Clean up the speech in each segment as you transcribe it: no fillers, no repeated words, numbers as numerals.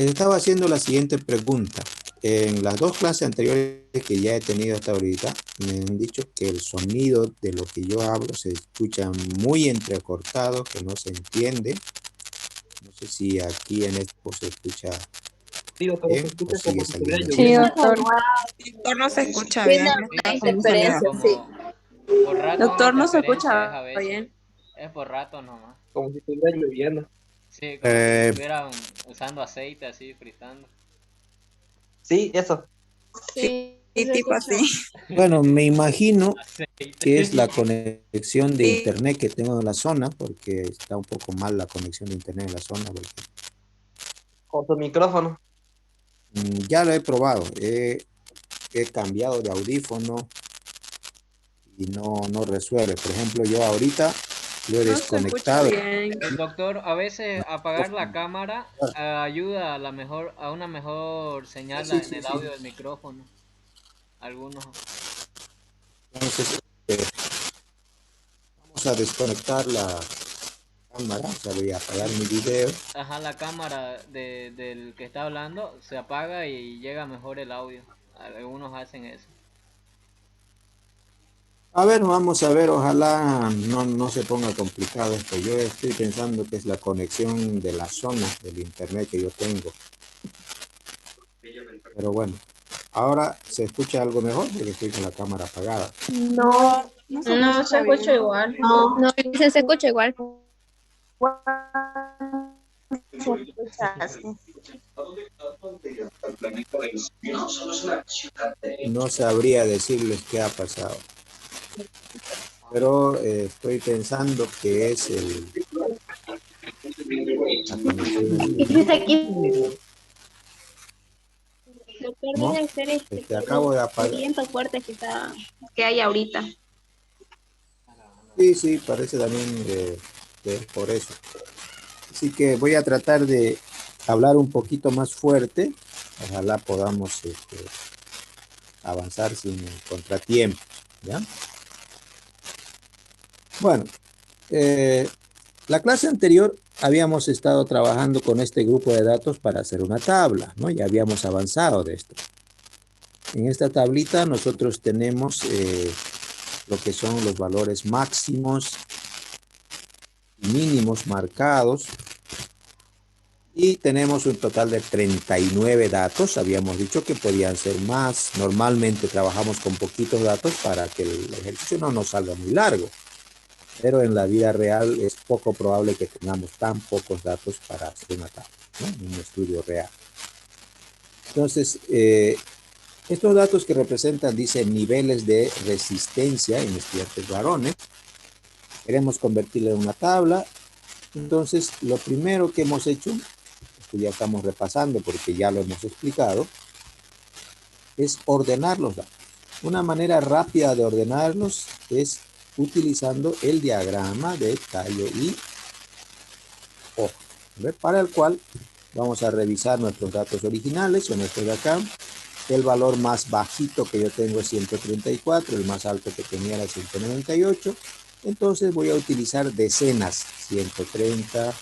estaba haciendo la siguiente pregunta. En las dos clases anteriores que ya he tenido hasta ahorita, me han dicho que el sonido de lo que yo hablo se escucha muy entrecortado, que no se entiende. No sé si aquí en esto se escucha Digo, como se bien o escucha como sigue si estuviera saliendo Sí, igual. lloviendo. doctor. Doctor, no se escucha Tiene bien, alguna está Sí, con se un escucha sonido. interferencia, sí. como por rato una Doctor, no se interferencia es escucha a veces. bien. Es por rato nomás. Como si estuviera lloviendo. Sí, como si Eh, estuvieran usando aceite así, fritando. Sí, eso. Sí, Sí, sí, se tipo escucha. así. bueno, me imagino Aceite. que es la conexión de Sí, internet que tengo en la zona, porque está un poco mal la conexión de internet en la zona, porque Con tu micrófono. ya lo he probado, he cambiado de audífono y no resuelve. Por ejemplo, yo ahorita lo he No se escucha desconectado. bien. Doctor, a veces apagar la cámara ayuda a una mejor señal Sí, en sí, el sí. audio del micrófono. Algunos. Entonces, vamos a desconectar la cámara, o sea, voy a apagar mi video. Ajá, la cámara del que está hablando se apaga y llega mejor el audio. Algunos hacen eso. A ver, vamos a ver, ojalá no se ponga complicado esto. Yo estoy pensando que es la conexión de la zona del internet que yo tengo. Pero bueno, ahora se escucha algo mejor porque estoy con la cámara apagada. No, no se No, se escucha escucha bien. igual. No. No, dice, se escucha igual. Se escucha así. No sabría decirles qué ha pasado, pero estoy pensando que es la conexión de Y si internet. se quita, doctor, ¿No? debe ser Acabo de el apagar. viento fuerte que hay ahorita. Sí, sí, parece también que es por eso. Así que voy a tratar de hablar un poquito más fuerte. Ojalá podamos avanzar sin contratiempo. ¿Ya? Bueno, eh, la clase anterior habíamos estado trabajando con este grupo de datos para hacer una tabla, ¿no? Ya habíamos avanzado de esto. En esta tablita nosotros tenemos lo que son los valores máximos y mínimos marcados y tenemos un total de 39 datos. Habíamos dicho que podían ser más. Normalmente trabajamos con poquitos datos para que el ejercicio no nos salga muy largo. Pero en la vida real es poco probable que tengamos tan pocos datos para hacer una tabla, ¿no? Un estudio real. Entonces, estos datos que representan, dice, niveles de resistencia en estudiantes varones. Queremos convertirlo en una tabla. Entonces, lo primero que hemos hecho, esto ya estamos repasando porque ya lo hemos explicado, es ordenar los datos. Una manera rápida de ordenarlos es utilizando el diagrama de tallo y hoja, para el cual vamos a revisar nuestros datos originales, son estos de acá. El valor más bajito que yo tengo es 134, el más alto que tenía era 198. Entonces voy a utilizar decenas, 130,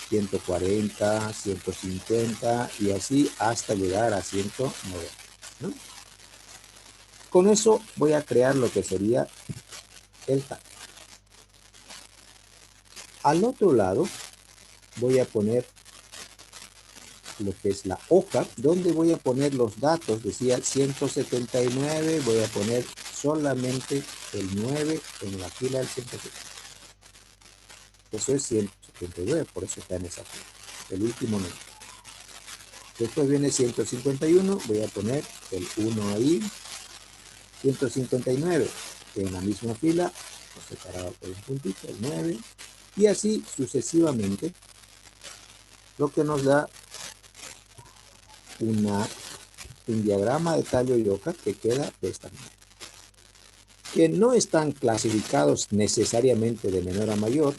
140, 150 y así hasta llegar a 190, ¿no? Con eso voy a crear lo que sería el tag. Al otro lado voy a poner lo que es la hoja, donde voy a poner los datos. Decía 179, voy a poner solamente el 9 en la fila del 179. Eso es 179, por eso está en esa fila. El último número. Después viene 151, voy a poner el 1 ahí. 159 en la misma fila, separado por un puntito, el 9. Y así sucesivamente, lo que nos da un diagrama de tallo y hoja que queda de esta manera. Que no están clasificados necesariamente de menor a mayor,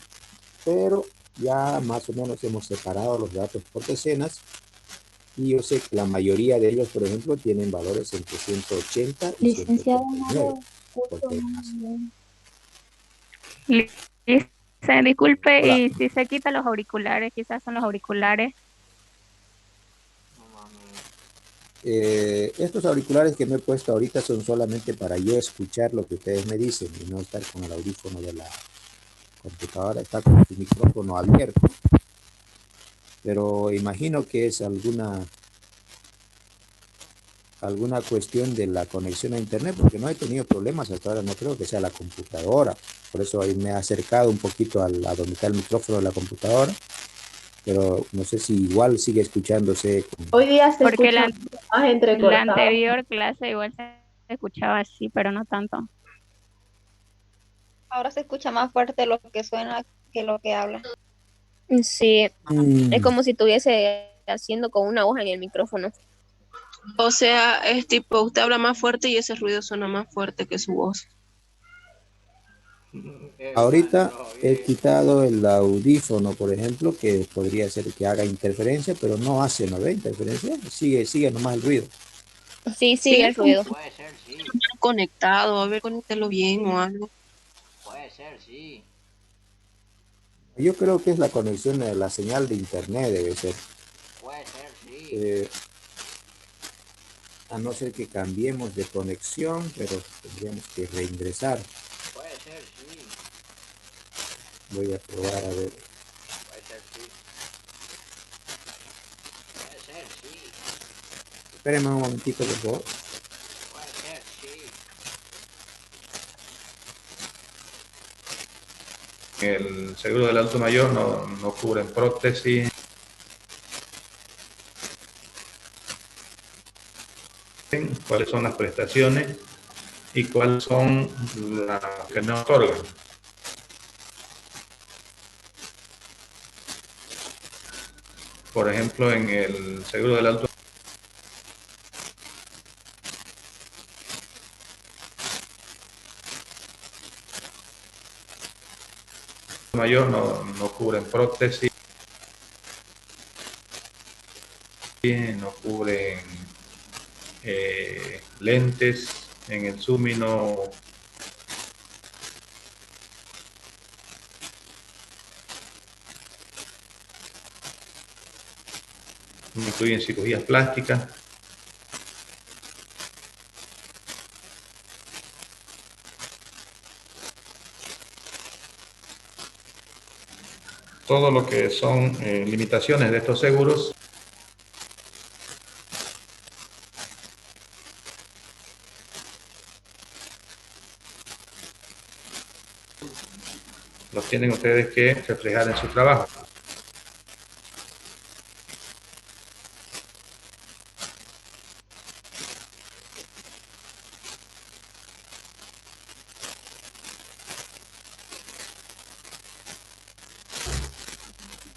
pero ya más o menos hemos separado los datos por decenas y yo sé que la mayoría de ellos, por ejemplo, tienen valores entre 180 y Licenciado 189, Mario, escucho porque hay muy más. bien. Disculpe, Hola. y si se quita los auriculares, quizás son los auriculares. Estos auriculares que me he puesto ahorita son solamente para yo escuchar lo que ustedes me dicen y no estar con el audífono de la computadora, está con su micrófono abierto. Pero imagino que es alguna cuestión de la conexión a internet, porque no he tenido problemas hasta ahora, no creo que sea la computadora. Por eso ahí me he acercado un poquito a donde está el micrófono de la computadora, pero no sé si igual sigue escuchándose. Hoy día se Porque escucha más la entrecortado. anterior clase igual se escuchaba así, pero no tanto. Ahora se escucha más fuerte lo que suena que lo que habla. Sí, Mm, es como si estuviese haciendo con una hoja en el micrófono. O sea, es tipo, usted habla más fuerte y ese ruido suena más fuerte que su voz. Ahorita Alejandro, he bien. quitado el audífono, por ejemplo, que podría ser que haga interferencia, pero no hace, ¿no ve? Interferencia, sigue nomás el ruido. Sí, sigue Sí, el ruido. Puede ser, sí. conectado, a ver, conéctelo bien o algo. Puede ser, sí. Yo creo que es la conexión de la señal de internet, debe ser. Puede ser, sí. A no ser que cambiemos de conexión, pero tendríamos que reingresar. Puede ser, sí. Voy a probar a ver. Puede ser, sí. Puede ser, sí. Espérenme un momentito, por favor. Puede ser, sí. El seguro del adulto mayor no cubren prótesis. ¿Cuáles son las prestaciones y cuáles son las que no otorgan? Por ejemplo, en el seguro del adulto mayor no cubren prótesis, no cubren lentes, en el SUMI no incluyen cirugías plásticas. Todo lo que son limitaciones de estos seguros los tienen ustedes que reflejar en su trabajo.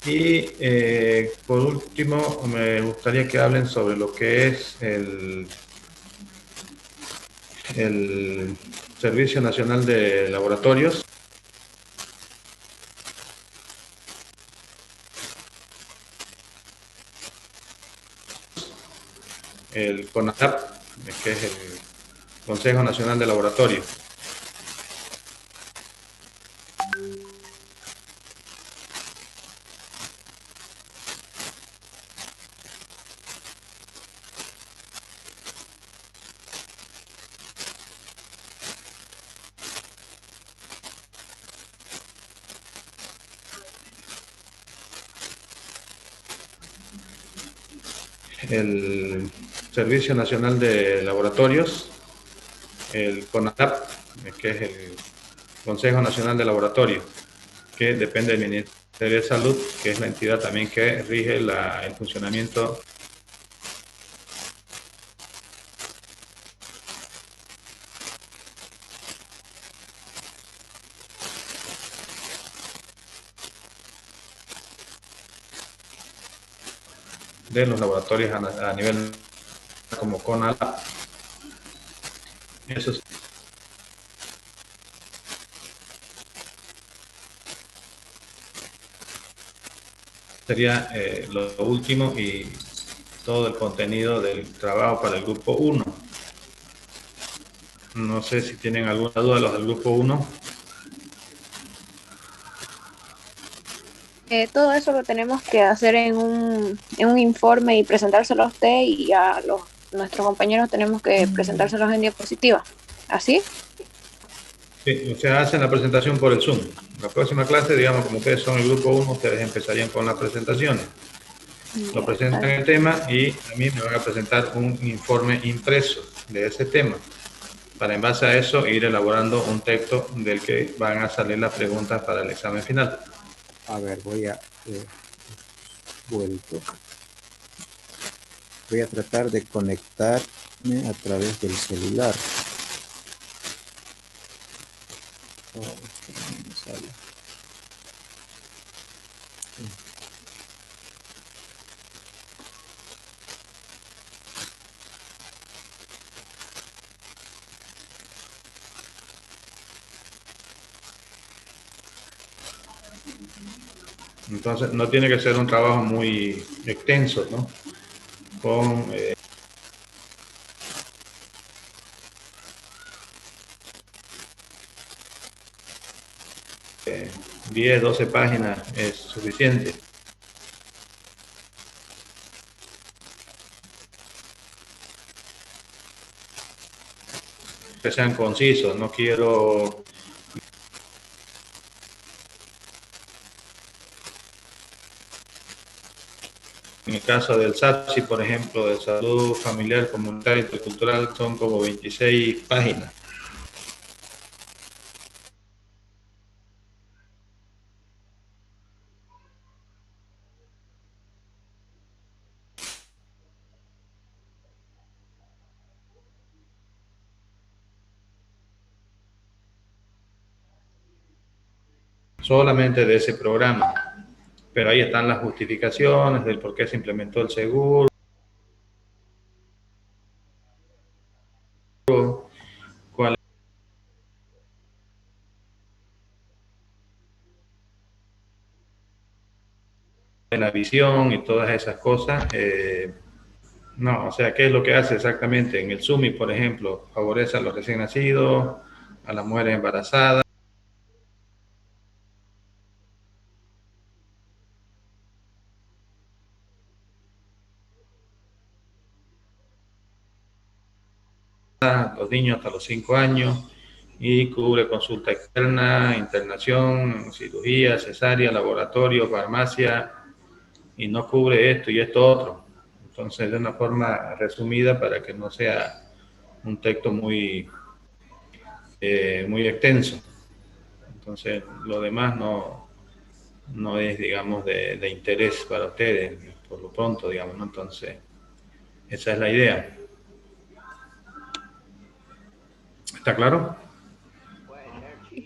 Y por último, me gustaría que hablen sobre lo que es el Servicio Nacional de Laboratorios. El CONALAP, que es el Consejo Nacional de Laboratorios. El Servicio Nacional de Laboratorios, el CONALAP, que es el Consejo Nacional de Laboratorios, que depende del Ministerio de Salud, que es la entidad también que rige el funcionamiento de los laboratorios a nivel como CONALAP. Eso sería lo último y todo el contenido del trabajo para el grupo 1. No sé si tienen alguna duda los del grupo 1. Todo eso lo tenemos que hacer en un informe y presentárselo a usted y ya nuestros compañeros tenemos que presentárselos en diapositiva. ¿Así? Sí, o sea, hacen la presentación por el Zoom. La próxima clase, digamos, como ustedes son el grupo 1, ustedes empezarían con las presentaciones. Lo presentan el tema y a mí me van a presentar un informe impreso de ese tema, para en base a eso ir elaborando un texto del que van a salir las preguntas para el examen final. A ver, voy a vuelto. Voy a tratar de conectarme a través del celular. Oh, no me sale. Entonces, no tiene que ser un trabajo muy extenso, ¿no? Con 10, 12 páginas es suficiente. Que sean concisos, no quiero en el caso del SATSI, por ejemplo, de salud familiar, comunitaria y intercultural, son como 26 páginas. Solamente de ese programa. Pero ahí están las justificaciones del por qué se implementó el seguro, cuál es la visión y todas esas cosas. No, o sea, ¿qué es lo que hace exactamente? En el SUMI, por ejemplo, favorece a los recién nacidos, a las mujeres embarazadas, los niños hasta los 5 años, y cubre consulta externa, internación, cirugía, cesárea, laboratorio, farmacia, y no cubre esto y esto otro. Entonces, de una forma resumida para que no sea un texto muy, muy extenso. Entonces, lo demás no es, digamos, de interés para ustedes, por lo pronto, digamos, ¿no? Entonces, esa es la idea. ¿Está claro?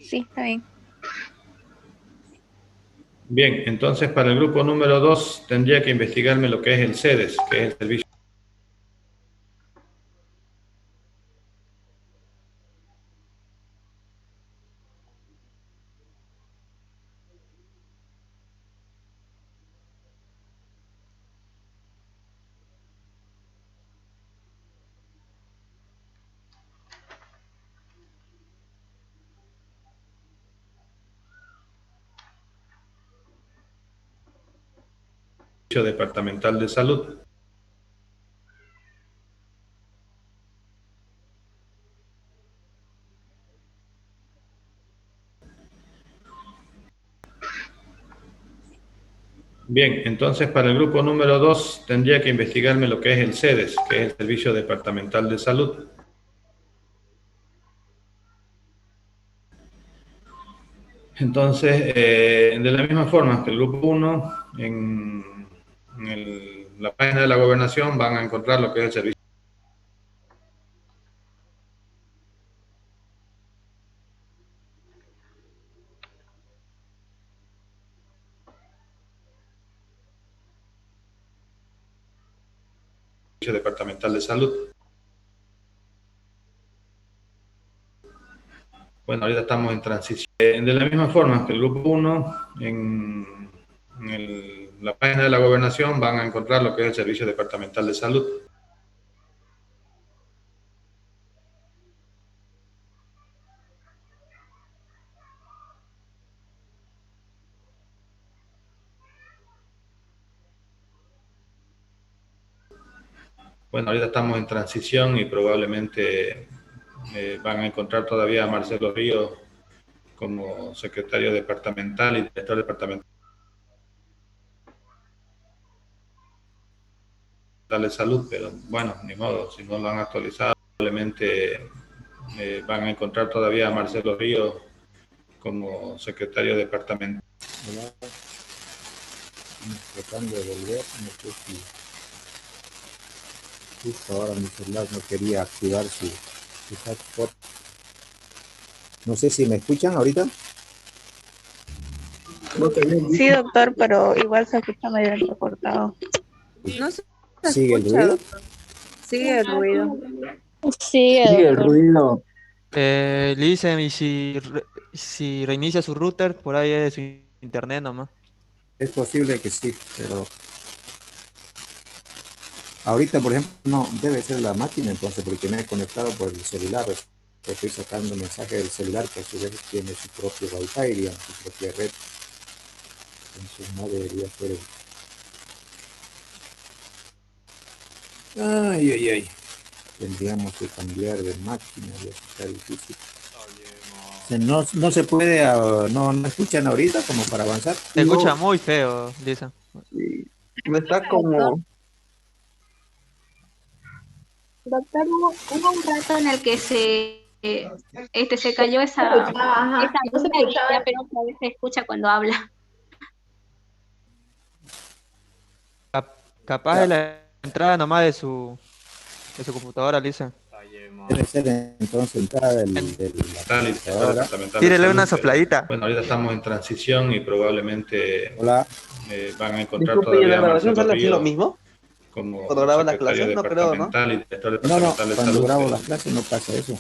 Sí, está bien. Bien, entonces para el grupo número 2 tendría que investigarme lo que es el CEDES, que es el Servicio Departamental de Salud. Bien, entonces para el grupo número 2 tendría que investigarme lo que es el CEDES, que es el Servicio Departamental de Salud. Entonces, de la misma forma que el grupo 1, en la página de la gobernación van a encontrar lo que es el Servicio Departamental de Salud. Bueno, ahorita estamos en transición. De la misma forma que el grupo 1, en la página de la gobernación van a encontrar lo que es el Servicio Departamental de Salud. Bueno, ahorita estamos en transición y probablemente van a encontrar todavía a Marcelo Ríos como secretario departamental y director departamental de salud, pero bueno, ni modo, si no lo han actualizado, probablemente van a encontrar todavía a Marcelo Ríos como secretario departamental. Hola. Estamos tratando de volver, no sé si justo ahora mi celular no quería activar su hotspot. No sé si me escuchan ahorita. Sí, doctor, pero igual se escucha medio entrecortado. No se ¿Sigue el escucha, ruido? doctor. Sigue el ruido. Sí, El doctor. ruido. Le dicen, y si reinicia su router, por ahí es su internet nomás. Es posible que sí, pero ahorita, por ejemplo, no, debe ser la máquina entonces, porque me he conectado por el celular. Estoy sacando mensaje del celular que a su vez tiene su propio Wi-Fi, digamos, su propia red. Entonces no debería ser. Ay, ay, ay. Tendríamos que cambiar de máquina, ya está difícil. No se puede, no escuchan ahorita como para avanzar. Se escucha muy feo, Lisa. Me está como... Doctor, hubo un rato en el que se cayó esa Ajá, no se línea y escuchaba. ya, pero otra vez se escucha cuando habla. Capaz Ya. de la entrada nomás de su computadora, Lisa. Debe ser entonces entrada de la computadora. Tírele una sopladita. Bueno, ahorita estamos en transición y probablemente Hola. van a encontrar Disculpe, ¿y en la todavía a grabación Marcelo sale así lo Ríos mismo? como ¿Cuando graba la secretario clase? No creo, ¿no? departamental y director No, departamental de cuando salud. grabo pero- las clases no pasa eso.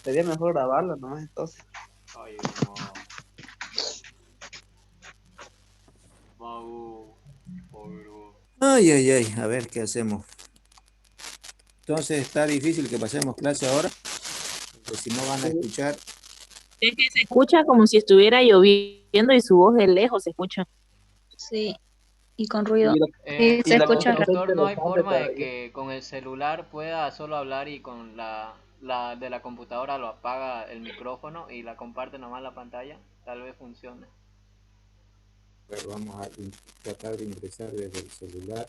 Sería mejor grabarlo, ¿no? Entonces. Ay, ay, ay, a ver qué hacemos. Entonces está difícil que pasemos clase ahora, porque si no van a escuchar. Es que se escucha como si estuviera lloviendo y su voz de lejos se escucha. Sí, y con ruido. Y la, Sí, y se la escucha raro. conversación Doctor, no hay interesante forma de todavía. que con el celular pueda solo hablar y con la de la computadora lo apaga el micrófono y la comparte nomás la pantalla. Tal vez funcione. Pero vamos a tratar de ingresar desde el celular.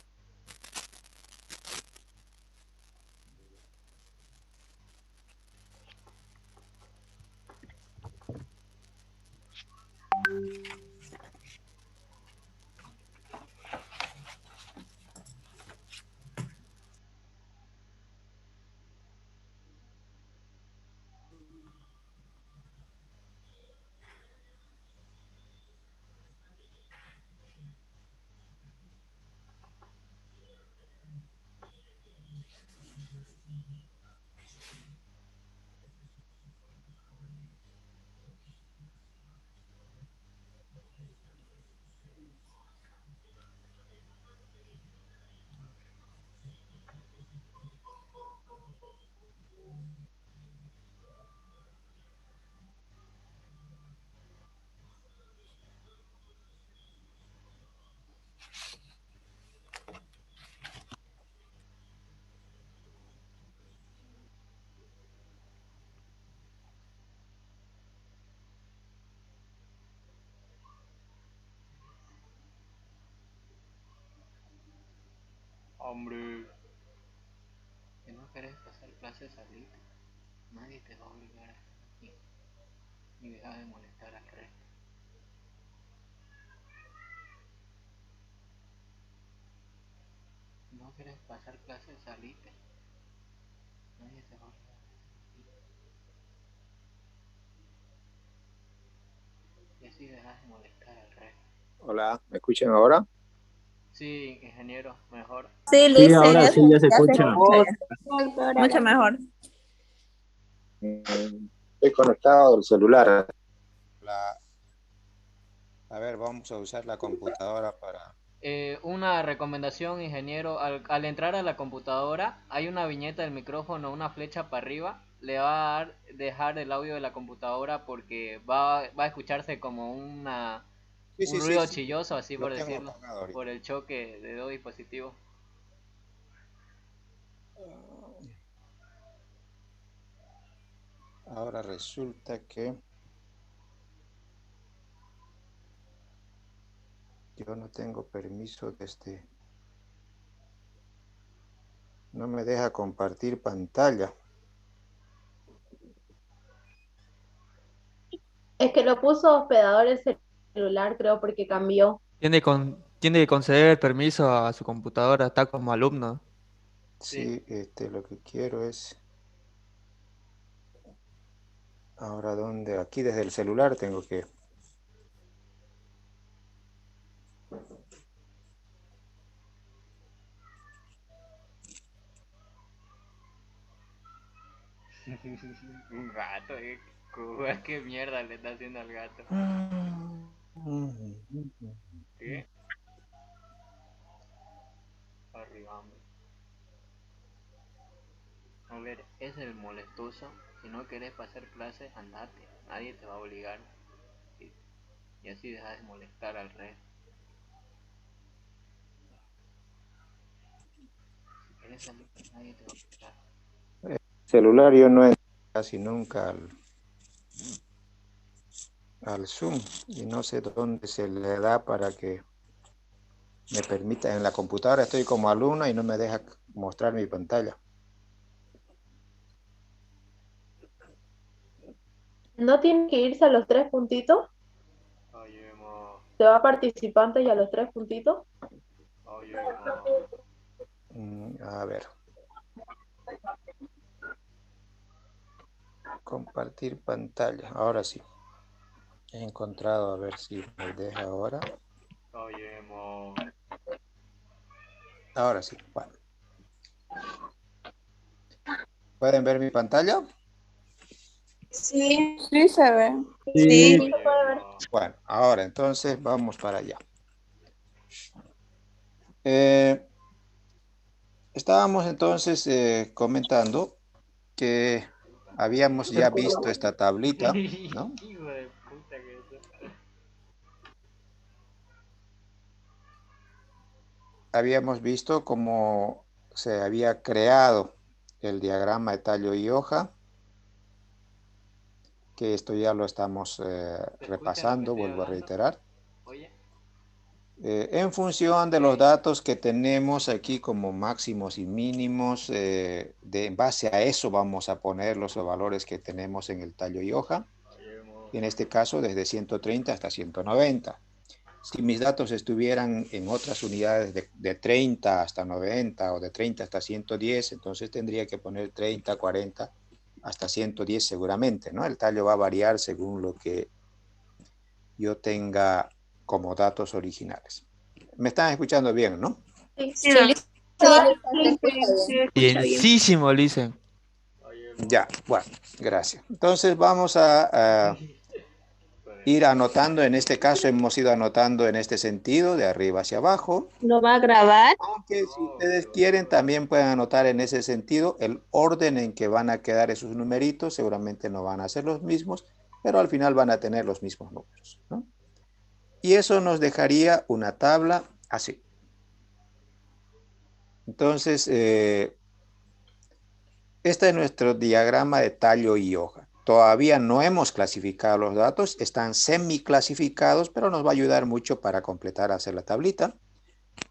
Hombre, que no querés pasar clases salite. Nadie te va a obligar a estar aquí. Ni dejar de molestar al resto. No querés pasar clases salite. Nadie te va a obligar a estar aquí. Y así dejas de molestar al resto. Hola, ¿me escuchan ahora? Sí, ingeniero, mejor. Sí, Sí, Luis, ahora sí ya se ya escucha. Mucho mejor. Estoy conectado al celular. A ver, vamos a usar la computadora para... Una recomendación, ingeniero, al entrar a la computadora hay una viñeta del micrófono, una flecha para arriba, le va a dejar el audio de la computadora porque va a escucharse como un ruido chilloso, así Lo por tengo decirlo, apagado ahorita. por el choque de dos dispositivos. Ahora resulta que yo no tengo permiso de este. No me deja compartir pantalla. Es que lo puso hospedador el celular, creo, porque cambió. Tiene que conceder permiso a su computadora, está como alumno. Sí, lo que quiero es. Ahora, ¿dónde? Aquí desde el celular tengo que. Un gato, ¿qué mierda le está haciendo al gato? ¿Qué? Arribamos. A ver, es el molestoso. Si no querés pasar clases, andate. Nadie te va a obligar. Y así dejas de molestar al resto. Si querés salir, nadie te va a obligar. Celular yo no entro casi nunca al Zoom y no sé dónde se le da para que me permita. En la computadora estoy como alumno y no me deja mostrar mi pantalla. ¿No tiene que irse a los 3 puntitos? Oye, mo. ¿Se va a participantes y a los 3 puntitos? Oye, A ver. Compartir pantalla. Ahora sí. He encontrado, a ver si me deja ahora. Oye, mo. Ahora sí. Bueno. ¿Pueden ver mi pantalla? Sí. Sí se ve. Sí. Sí, se puede ver. Bueno, ahora entonces vamos para allá. Estábamos entonces comentando que habíamos ya visto esta tablita, ¿no? Hijo de puta que eso. Habíamos visto cómo se había creado el diagrama de tallo y hoja, que esto ya lo estamos repasando, vuelvo a reiterar. Oye. En función de los datos que tenemos aquí como máximos y mínimos, en base a eso vamos a poner los valores que tenemos en el tallo y hoja. Y en este caso desde 130 hasta 190. Si mis datos estuvieran en otras unidades de 30 hasta 90 o de 30 hasta 110, entonces tendría que poner 30, 40 hasta 110 seguramente, ¿no? El tallo va a variar según lo que yo tenga como datos originales. ¿Me están escuchando bien, no? Sí, Sí, sí. Bienísimo, le dicen. Ya, bueno, gracias. Entonces vamos a ir anotando, en este caso hemos ido anotando en este sentido, de arriba hacia abajo. ¿Lo va a grabar? Aunque si ustedes quieren, también pueden anotar en ese sentido el orden en que van a quedar esos numeritos. Seguramente no van a ser los mismos, pero al final van a tener los mismos números, ¿no? Y eso nos dejaría una tabla así. Entonces, este es nuestro diagrama de tallo y hoja. Todavía no hemos clasificado los datos, están semi-clasificados, pero nos va a ayudar mucho para completar, hacer la tablita.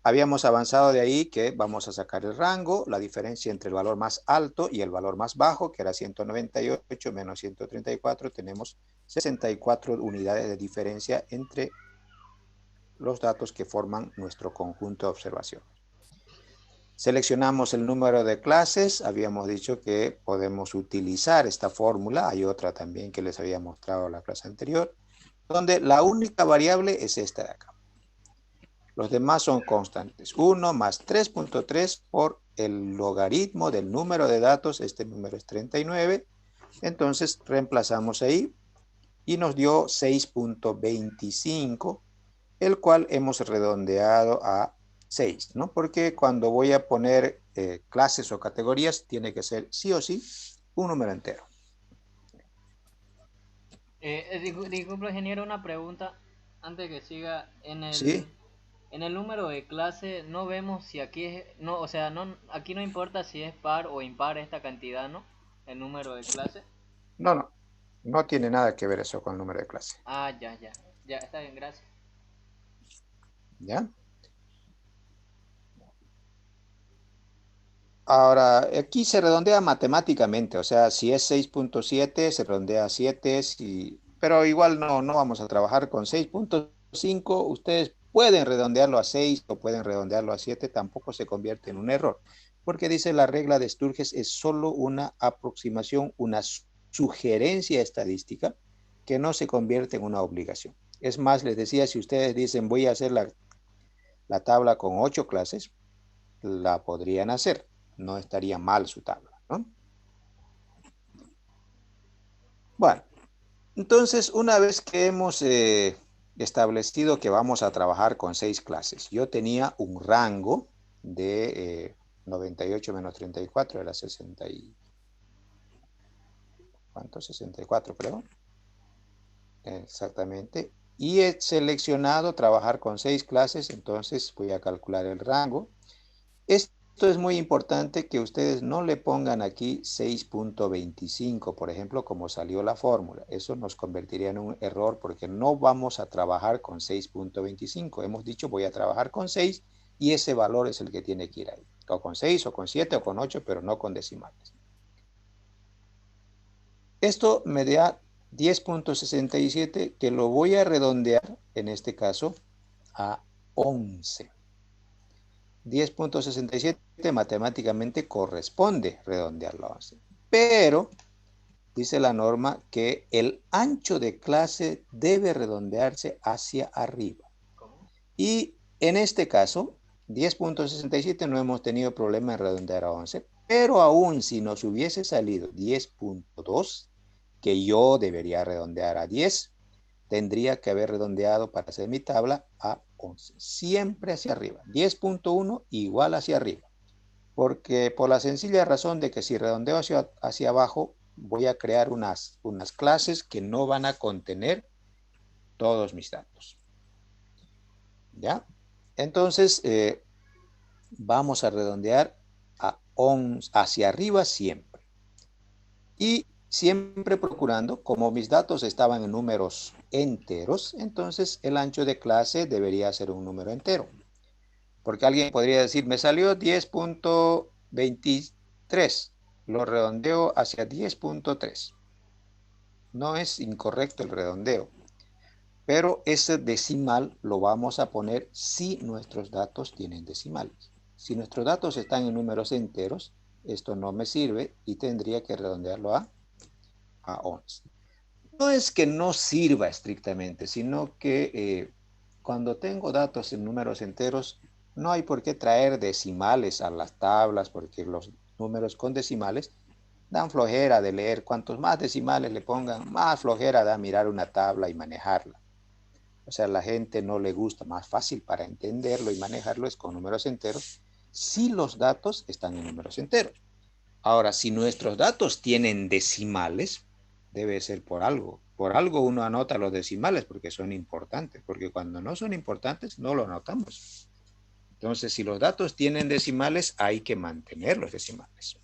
Habíamos avanzado de ahí que vamos a sacar el rango, la diferencia entre el valor más alto y el valor más bajo, que era 198 menos 134, tenemos 64 unidades de diferencia entre los datos que forman nuestro conjunto de observación. Seleccionamos el número de clases, habíamos dicho que podemos utilizar esta fórmula, hay otra también que les había mostrado en la clase anterior, donde la única variable es esta de acá. Los demás son constantes. 1 más 3.3 por el logaritmo del número de datos, este número es 39, entonces reemplazamos ahí y nos dio 6.25, el cual hemos redondeado a 6, ¿no? Porque cuando voy a poner clases o categorías, tiene que ser sí o sí un número entero. Disculpe, ingeniero, una pregunta antes que siga. ¿Sí? En el número de clase no vemos si aquí es, no, o sea, no, aquí no importa si es par o impar esta cantidad, ¿no? El número de clase. No, no tiene nada que ver eso con el número de clase. Ah, ya, está bien, gracias. ¿Ya? Ahora, aquí se redondea matemáticamente, o sea, si es 6.7, se redondea a 7, pero igual no vamos a trabajar con 6.5. Ustedes pueden redondearlo a 6 o pueden redondearlo a 7, tampoco se convierte en un error, porque dice la regla de Sturges es solo una aproximación, una sugerencia estadística que no se convierte en una obligación. Es más, les decía, si ustedes dicen voy a hacer la tabla con 8 clases, la podrían hacer. No estaría mal su tabla, ¿no? Bueno, entonces una vez que hemos establecido que vamos a trabajar con 6 clases, yo tenía un rango de 98 menos 34, era 60 y... ¿Cuánto? 64, creo. Exactamente. Y he seleccionado trabajar con 6 clases, entonces voy a calcular el rango. Esto es muy importante que ustedes no le pongan aquí 6.25, por ejemplo, como salió la fórmula. Eso nos convertiría en un error porque no vamos a trabajar con 6.25. Hemos dicho voy a trabajar con 6 y ese valor es el que tiene que ir ahí. O con 6, o con 7, o con 8, pero no con decimales. Esto me da 10.67 que lo voy a redondear, en este caso, a 11. 10.67 matemáticamente corresponde redondearlo a 11. Pero dice la norma que el ancho de clase debe redondearse hacia arriba. Y en este caso, 10.67 no hemos tenido problema en redondear a 11, pero aún si nos hubiese salido 10.2, que yo debería redondear a 10, tendría que haber redondeado para hacer mi tabla a 11. Siempre hacia arriba. 10.1 igual hacia arriba. Porque por la sencilla razón de que si redondeo hacia abajo, voy a crear unas clases que no van a contener todos mis datos. ¿Ya? Entonces, vamos a redondear a 11, hacia arriba siempre. Y siempre procurando, como mis datos estaban en números enteros, entonces el ancho de clase debería ser un número entero. Porque alguien podría decir, me salió 10.23, lo redondeo hacia 10.3. No es incorrecto el redondeo, pero ese decimal lo vamos a poner si nuestros datos tienen decimales. Si nuestros datos están en números enteros, esto no me sirve y tendría que redondearlo a 11. No es que no sirva estrictamente, sino que cuando tengo datos en números enteros, no hay por qué traer decimales a las tablas, porque los números con decimales dan flojera de leer. Cuantos más decimales le pongan, más flojera da mirar una tabla y manejarla. O sea, a la gente no le gusta, más fácil para entenderlo y manejarlo es con números enteros, si los datos están en números enteros. Ahora, si nuestros datos tienen decimales, debe ser por algo. Por algo uno anota los decimales porque son importantes, porque cuando no son importantes no lo anotamos. Entonces, si los datos tienen decimales, hay que mantener los decimales.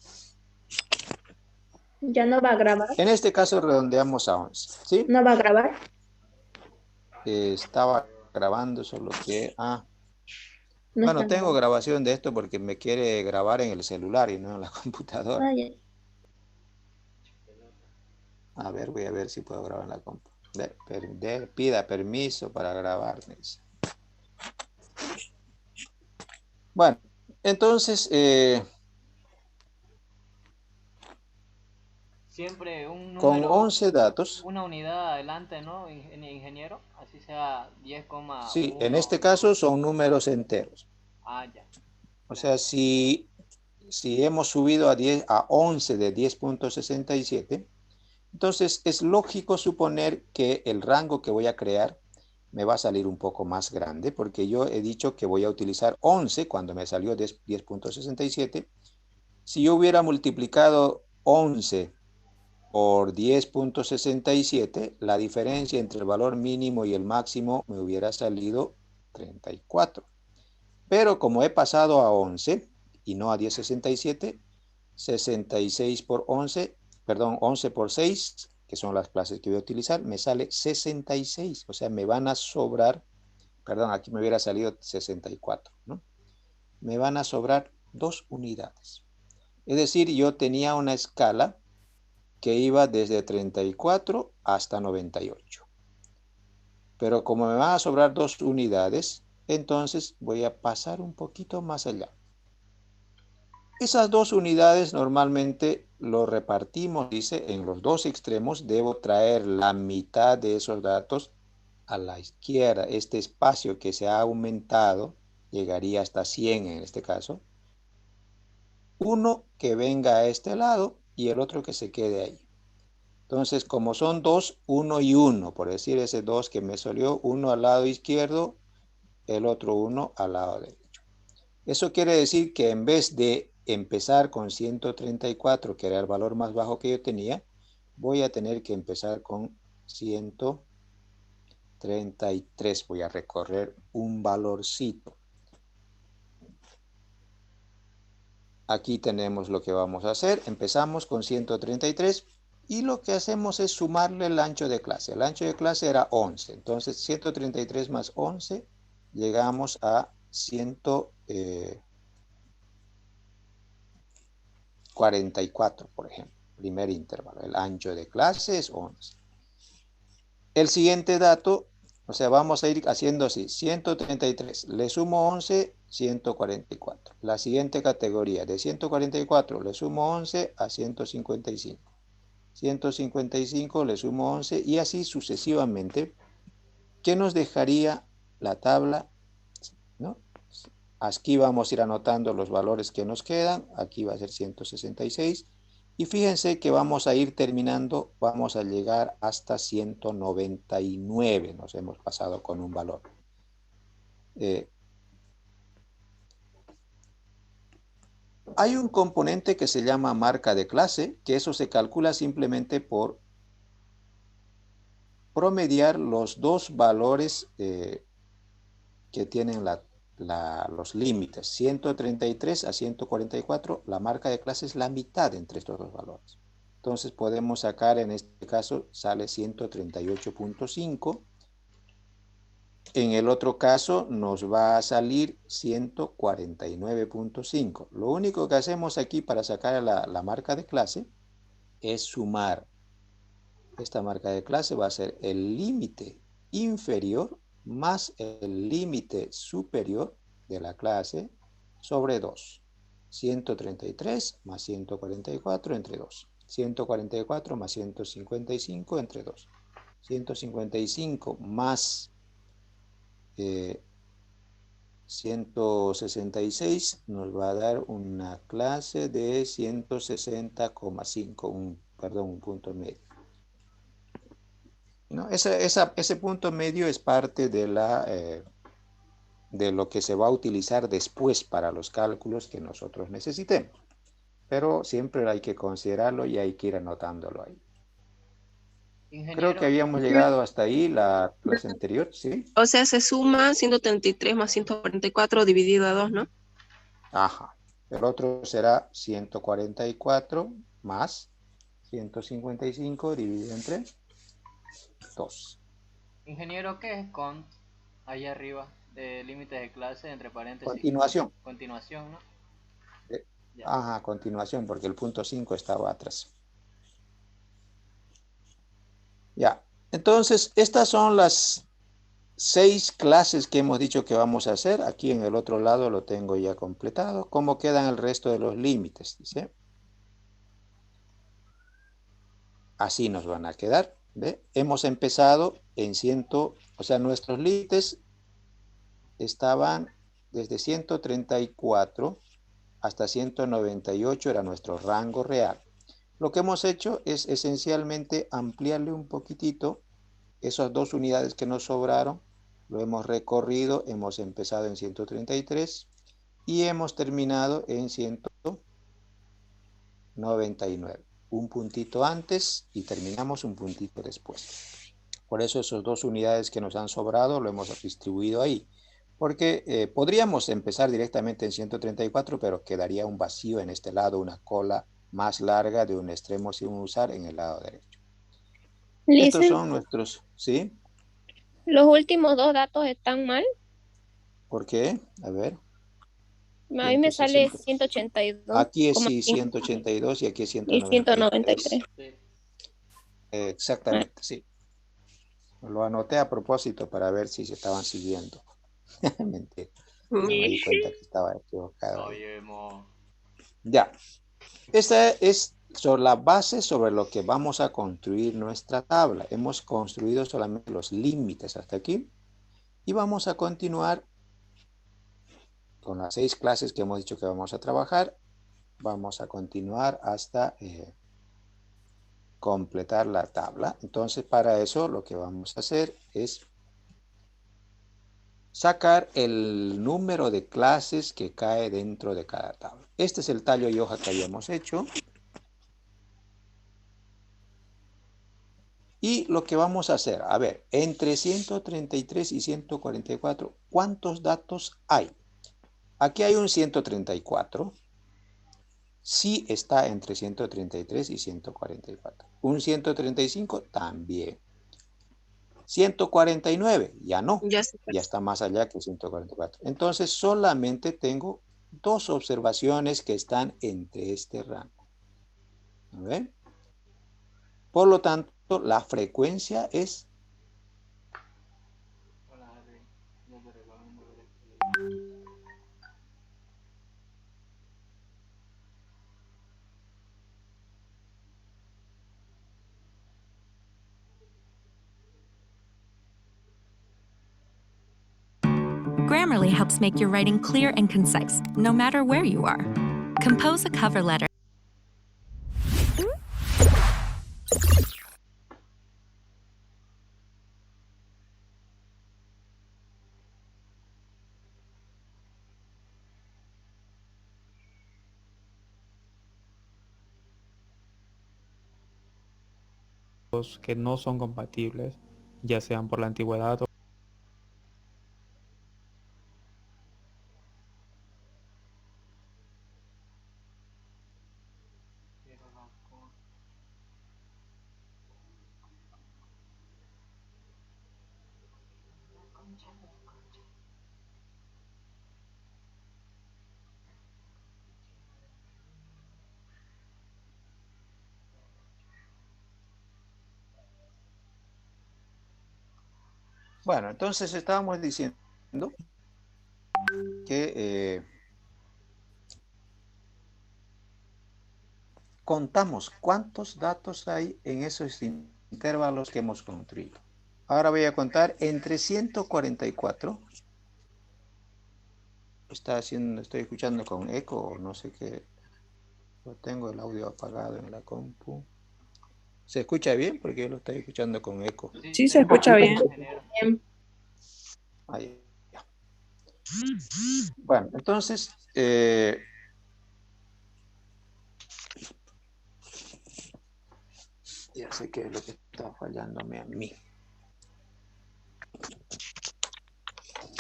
¿Ya no va a grabar? En este caso redondeamos a 11, ¿sí? ¿No va a grabar? Estaba grabando, solo que... No bueno, está tengo grabando. grabación de esto porque me quiere grabar en el celular y no en la computadora. Ah, ya. A ver, voy a ver si puedo grabar en la compu. Pida permiso para grabar. Bueno, entonces... Siempre un con número, 11 datos. una unidad adelante, ¿no, ingeniero? Así sea 10,1. Sí, en este caso son números enteros. Ah, ya. O sea, si hemos subido a 11 de 10.67, entonces es lógico suponer que el rango que voy a crear me va a salir un poco más grande, porque yo he dicho que voy a utilizar 11 cuando me salió 10.67. Si yo hubiera multiplicado 11 por 10.67, la diferencia entre el valor mínimo y el máximo me hubiera salido 34. Pero como he pasado a 11 y no a 10.67, 66 por 11 perdón, 11 por 6, que son las clases que voy a utilizar, me sale 66. O sea, me van a sobrar, perdón, aquí me hubiera salido 64, ¿no? Me van a sobrar 2 unidades. Es decir, yo tenía una escala que iba desde 34 hasta 98. Pero como me van a sobrar 2 unidades, entonces voy a pasar un poquito más allá. Esas 2 unidades normalmente lo repartimos, dice, en los 2 extremos. Debo traer la mitad de esos datos a la izquierda. Este espacio que se ha aumentado llegaría hasta 100 en este caso. Uno que venga a este lado y el otro que se quede ahí. Entonces, como son 2, 1 y 1, por decir ese 2 que me salió, uno al lado izquierdo, el otro 1 al lado derecho. Eso quiere decir que en vez de empezar con 134, que era el valor más bajo que yo tenía, voy a tener que empezar con 133. Voy a recorrer un valorcito. Aquí tenemos lo que vamos a hacer. Empezamos con 133 y lo que hacemos es sumarle el ancho de clase. El ancho de clase era 11. Entonces 133 más 11 llegamos a 144, por ejemplo. Primer intervalo. El ancho de clase es 11. El siguiente dato, o sea, vamos a ir haciendo así. 133, le sumo 11, 144. La siguiente categoría, de 144 le sumo 11 a 155. 155 le sumo 11 y así sucesivamente. ¿Qué nos dejaría la tabla? ¿No? Aquí vamos a ir anotando los valores que nos quedan. Aquí va a ser 166. Y fíjense que vamos a ir terminando, vamos a llegar hasta 199. Nos hemos pasado con un valor. Hay un componente que se llama marca de clase, que eso se calcula simplemente por promediar los 2 valores que tienen los límites. 133 a 144, la marca de clase es la mitad entre estos 2 valores. Entonces podemos sacar, en este caso, sale 138.5. En el otro caso nos va a salir 149.5. Lo único que hacemos aquí para sacar la marca de clase es sumar. Esta marca de clase va a ser el límite inferior más el límite superior de la clase sobre 2. 133 más 144 entre 2. 144 más 155 entre 2. 155 más 166 nos va a dar una clase de 160,5, un punto medio. ¿No? Ese punto medio es parte de lo que se va a utilizar después para los cálculos que nosotros necesitemos. Pero siempre hay que considerarlo y hay que ir anotándolo ahí. Ingeniero. Creo que habíamos llegado hasta ahí la clase anterior, ¿sí? O sea, se suma 133 más 144 dividido a 2, ¿no? Ajá. El otro será 144 más 155 dividido entre 2. Ingeniero, ¿qué es cont? Allá arriba, de límites de clase, entre paréntesis. Continuación. Continuación, ¿no? Ajá, continuación, porque el punto 5 estaba atrás. Ya, entonces estas son las 6 clases que hemos dicho que vamos a hacer. Aquí en el otro lado lo tengo ya completado. ¿Cómo quedan el resto de los límites? Dice. Así nos van a quedar. ¿Ve? Hemos empezado en o sea, nuestros límites estaban desde 134 hasta 198, era nuestro rango real. Lo que hemos hecho es esencialmente ampliarle un poquitito esas 2 unidades que nos sobraron. Lo hemos recorrido, hemos empezado en 133 y hemos terminado en 199. Un puntito antes y terminamos un puntito después. Por eso esas 2 unidades que nos han sobrado lo hemos distribuido ahí. Porque podríamos empezar directamente en 134, pero quedaría un vacío en este lado, una cola más larga de un extremo sin usar en el lado derecho. Estos Listen, son nuestros, ¿sí? los últimos dos datos están mal. ¿Por qué? A ver. A mí me sale 160. Aquí es sí 182,5 182 y aquí es y 193. 193. Exactamente, sí. Lo anoté a propósito para ver si se estaban siguiendo. Mentira. No me di cuenta que estaba equivocado. Oye, mo. Ya. Esta es sobre la base sobre lo que vamos a construir nuestra tabla. Hemos construido solamente los límites hasta aquí. Y vamos a continuar con las 6 clases que hemos dicho que vamos a trabajar. Vamos a continuar hasta completar la tabla. Entonces, para eso lo que vamos a hacer es sacar el número de clases que cae dentro de cada tabla. Este es el tallo y hoja que habíamos hecho. Y lo que vamos a hacer, a ver, entre 133 y 144, ¿cuántos datos hay? Aquí hay un 134. Sí está entre 133 y 144. Un 135 también. 149, ya no. Ya está más allá que 144. Entonces solamente tengo 2 observaciones que están entre este rango. A ver. Por lo tanto, la frecuencia es Grammarly helps make your writing clear and concise, no matter where you are. Compose a cover letter. Que no son compatibles, ya sean por la antigüedad o bueno, entonces estábamos diciendo que contamos cuántos datos hay en esos intervalos que hemos construido. Ahora voy a contar entre 144. Estoy escuchando con eco o no sé qué. Yo tengo el audio apagado en la compu. ¿Se escucha bien? Porque yo lo estoy escuchando con eco. Sí, se escucha bien. Ahí, ya. Bueno, entonces, ya sé qué es lo que está fallándome a mí.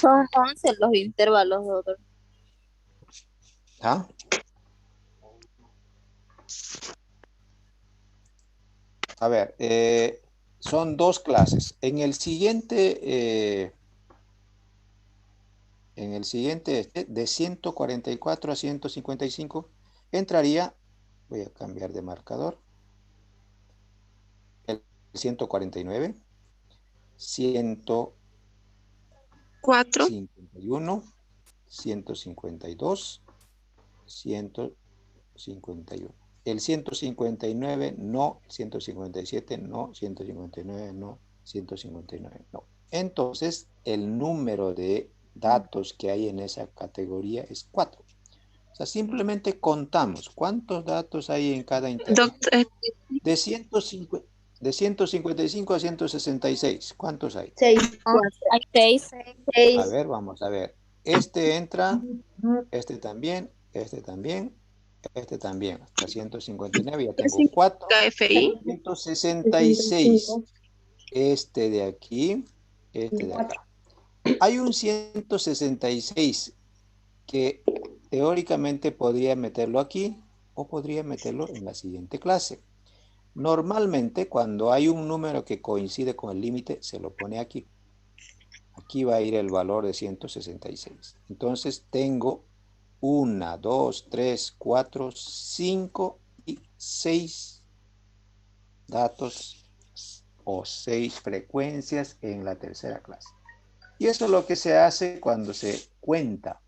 Son 11 los intervalos, doctor. ¿Ah? A ver, son 2 clases. En el siguiente, de 144 a 155, entraría, voy a cambiar de marcador, el 149, 151, 152, 151. El 159 no, 157 no, 159 no, 159 no. Entonces, el número de datos que hay en esa categoría es 4. O sea, simplemente contamos cuántos datos hay en cada intervalo. De 155 a 166, ¿cuántos hay? 6. Hay 6. A ver, vamos a ver. Este entra, este también, este también, este también. Hasta 159 ya tengo 4. KFI. 166. Este de aquí, este de acá. Hay un 166 que teóricamente podría meterlo aquí o podría meterlo en la siguiente clase. Normalmente, cuando hay un número que coincide con el límite, se lo pone aquí. Aquí va a ir el valor de 166. Entonces, tengo 1, 2, 3, 4, 5 y 6 datos o 6 frecuencias en la tercera clase. Y eso es lo que se hace cuando se cuenta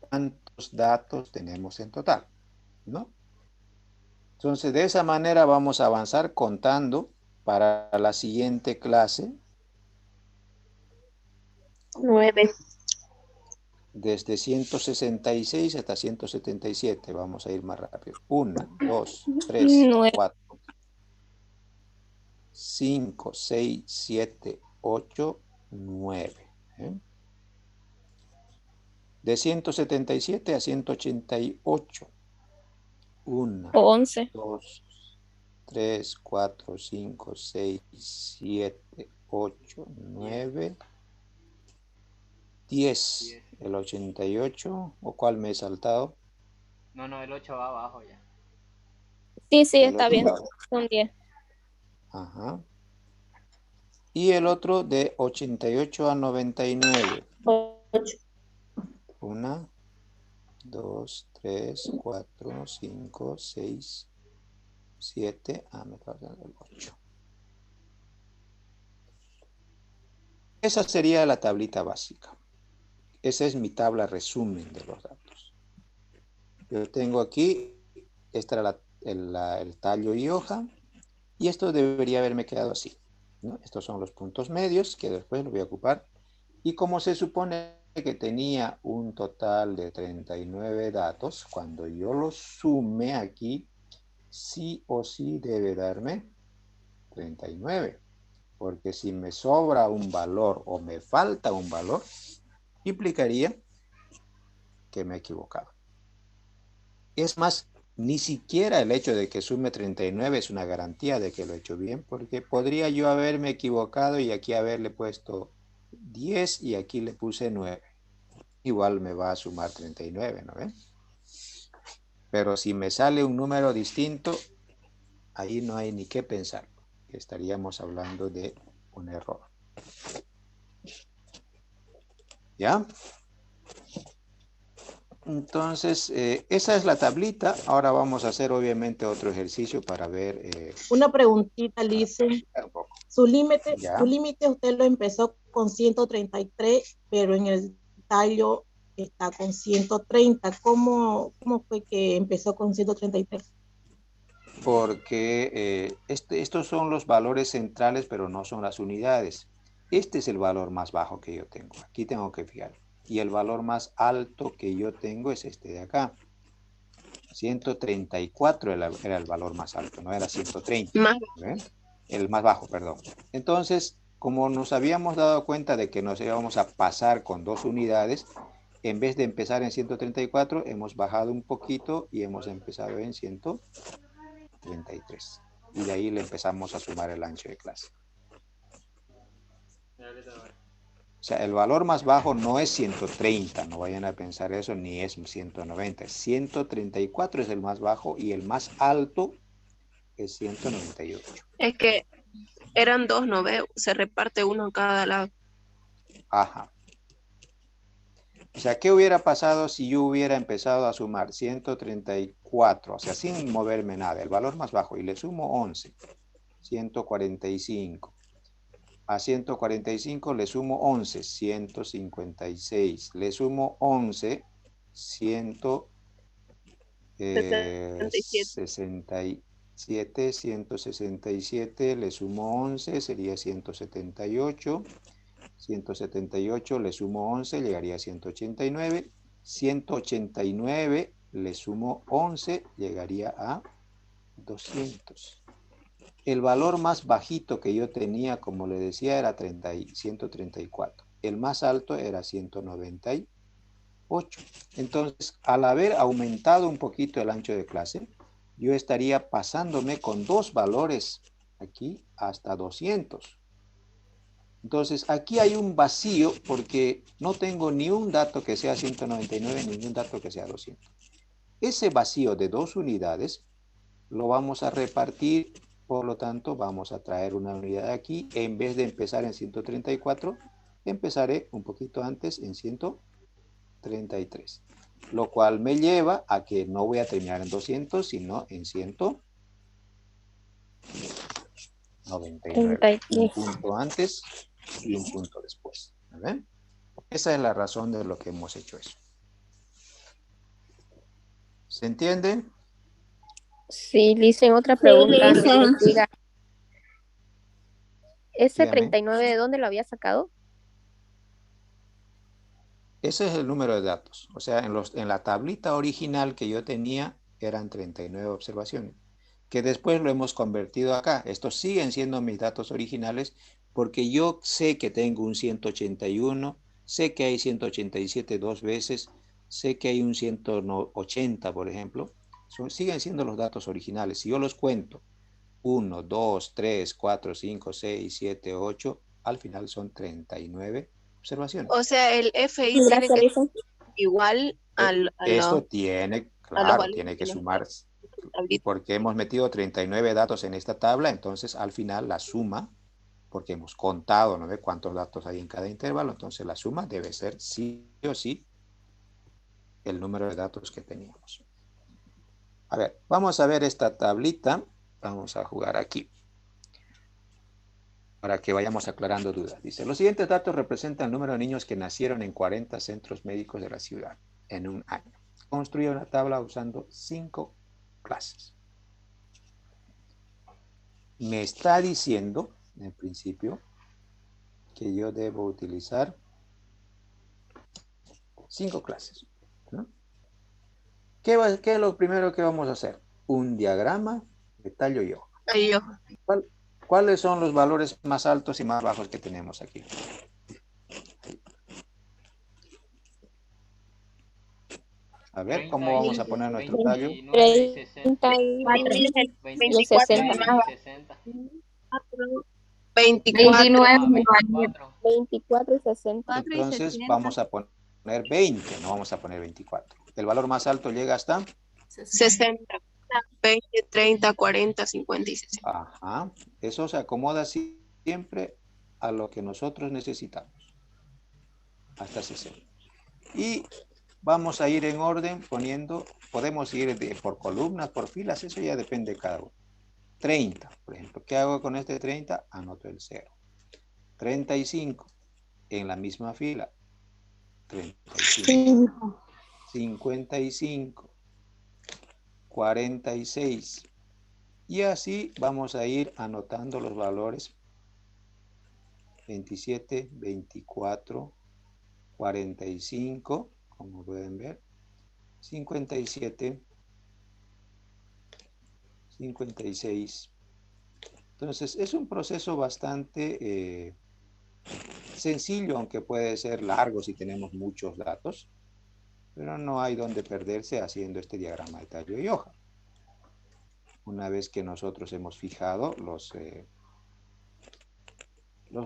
cuántos datos tenemos en total, ¿no? Entonces, de esa manera vamos a avanzar contando para la siguiente clase. 9. Desde 166 hasta 177. Vamos a ir más rápido. 1, 2, 3, 9. 4, 5, 6, 7, 8, 9. De 177 a 188. 1, 11. 2, 3, 4, 5, 6, 7, 8, 9, 10. El 88. ¿O cuál me he saltado? No, el 8 va abajo ya. Sí, El está otro bien. lado. Son 10. Ajá. Y el otro de 88 a 99. 8. 1, 2, 3, 4, 5, 6, 7. Me falta el 8. Esa sería la tablita básica. Esa es mi tabla resumen de los datos. Yo tengo aquí, esta era el tallo y hoja, y esto debería haberme quedado así, ¿no? Estos son los puntos medios que después lo voy a ocupar. Y como se supone que tenía un total de 39 datos, cuando yo los sume aquí, sí o sí debe darme 39. Porque si me sobra un valor o me falta un valor, implicaría que me he equivocado. Es más, ni siquiera el hecho de que sume 39 es una garantía de que lo he hecho bien, porque podría yo haberme equivocado y aquí haberle puesto 10 y aquí le puse 9. Igual me va a sumar 39, ¿no ven? Pero si me sale un número distinto, ahí no hay ni qué pensar. Estaríamos hablando de un error. ¿Ya? Entonces, esa es la tablita. Ahora vamos a hacer obviamente otro ejercicio para ver. Una preguntita, Lice. Su límite usted lo empezó con 133, pero en el tallo está con 130. ¿Cómo fue que empezó con 133? Porque estos son los valores centrales, pero no son las unidades. Este es el valor más bajo que yo tengo. Aquí tengo que fijar. Y el valor más alto que yo tengo es este de acá. 134 era el valor más alto, no era 130. ¿Ven? El más bajo, perdón. Entonces, como nos habíamos dado cuenta de que nos íbamos a pasar con 2 unidades, en vez de empezar en 134, hemos bajado un poquito y hemos empezado en 133. Y de ahí le empezamos a sumar el ancho de clase. O sea, el valor más bajo no es 130, no vayan a pensar eso, ni es 190. 134 es el más bajo y el más alto es 198. Es que eran 2, ¿no ve? Se reparte uno en cada lado. Ajá. O sea, ¿qué hubiera pasado si yo hubiera empezado a sumar 134? O sea, sin moverme nada, el valor más bajo, y le sumo 11, 145. A 145 le sumo 11, 156. Le sumo 11, 167. 167 le sumo 11, sería 178. 178 le sumo 11, llegaría a 189. 189 le sumo 11, llegaría a 200. El valor más bajito que yo tenía, como le decía, era 134. El más alto era 198. Entonces, al haber aumentado un poquito el ancho de clase, yo estaría pasándome con 2 valores aquí hasta 200. Entonces, aquí hay un vacío porque no tengo ni un dato que sea 199 ni un dato que sea 200. ese vacío de 2 unidades lo vamos a repartir, por lo tanto vamos a traer una unidad aquí. En vez de empezar en 134, empezaré un poquito antes en 133. Lo cual me lleva a que no voy a terminar en 200, sino en 199. Un punto antes y un punto después. ¿Ven? Esa es la razón de lo que hemos hecho eso. ¿Se entiende? Sí, le hice otra Sí, pregunta antes de dicen. que siga. ¿Ese Dígame. 39 de dónde lo había sacado? Ese es el número de datos. O sea, en la tablita original que yo tenía eran 39 observaciones, que después lo hemos convertido acá. Estos siguen siendo mis datos originales porque yo sé que tengo un 181, sé que hay 187 2 veces, sé que hay un 180, por ejemplo. Siguen siendo los datos originales. Si yo los cuento, 1, 2, 3, 4, 5, 6, 7, 8, al final son 39 observaciones. O sea, el Sí, FI tiene gracias, que ser dicen. igual Esto tiene, a los claro, valores tiene que que nos sumar, dan en la tablita. porque hemos metido 39 datos en esta tabla, entonces al final la suma, porque hemos contado, ¿no ve cuántos datos hay en cada intervalo? Entonces la suma debe ser sí o sí el número de datos que teníamos. A ver, vamos a ver esta tablita. Vamos a jugar aquí, para que vayamos aclarando dudas. Dice, los siguientes datos representan el número de niños que nacieron en 40 centros médicos de la ciudad en un año. Construye una tabla usando 5 clases. Me está diciendo, en principio, que yo debo utilizar 5 clases, ¿no? ¿Qué es lo primero que vamos a hacer? Un diagrama de tallo y hoja. ¿Cuáles son los valores más altos y más bajos que tenemos aquí? A ver, ¿cómo vamos a poner nuestro tallo? 29 y 60. 34 y el 24 60. y 60. 24. 24 y 60. Entonces vamos a poner 20, no vamos a poner 24. El valor más alto llega hasta 60. 20, 30, 40, 50 y 60. Ajá. Eso se acomoda siempre a lo que nosotros necesitamos. Hasta 60. Y vamos a ir en orden poniendo, podemos ir por columnas, por filas, eso ya depende de cada uno. 30, por ejemplo. ¿Qué hago con este 30? Anoto el 0. 35, en la misma fila. 35. 55. 46. Y así vamos a ir anotando los valores 27, 24, 45, como pueden ver, 57, 56. Entonces es un proceso bastante sencillo, aunque puede ser largo si tenemos muchos datos, pero no hay donde perderse haciendo este diagrama de tallo y hoja. Una vez que nosotros hemos fijado los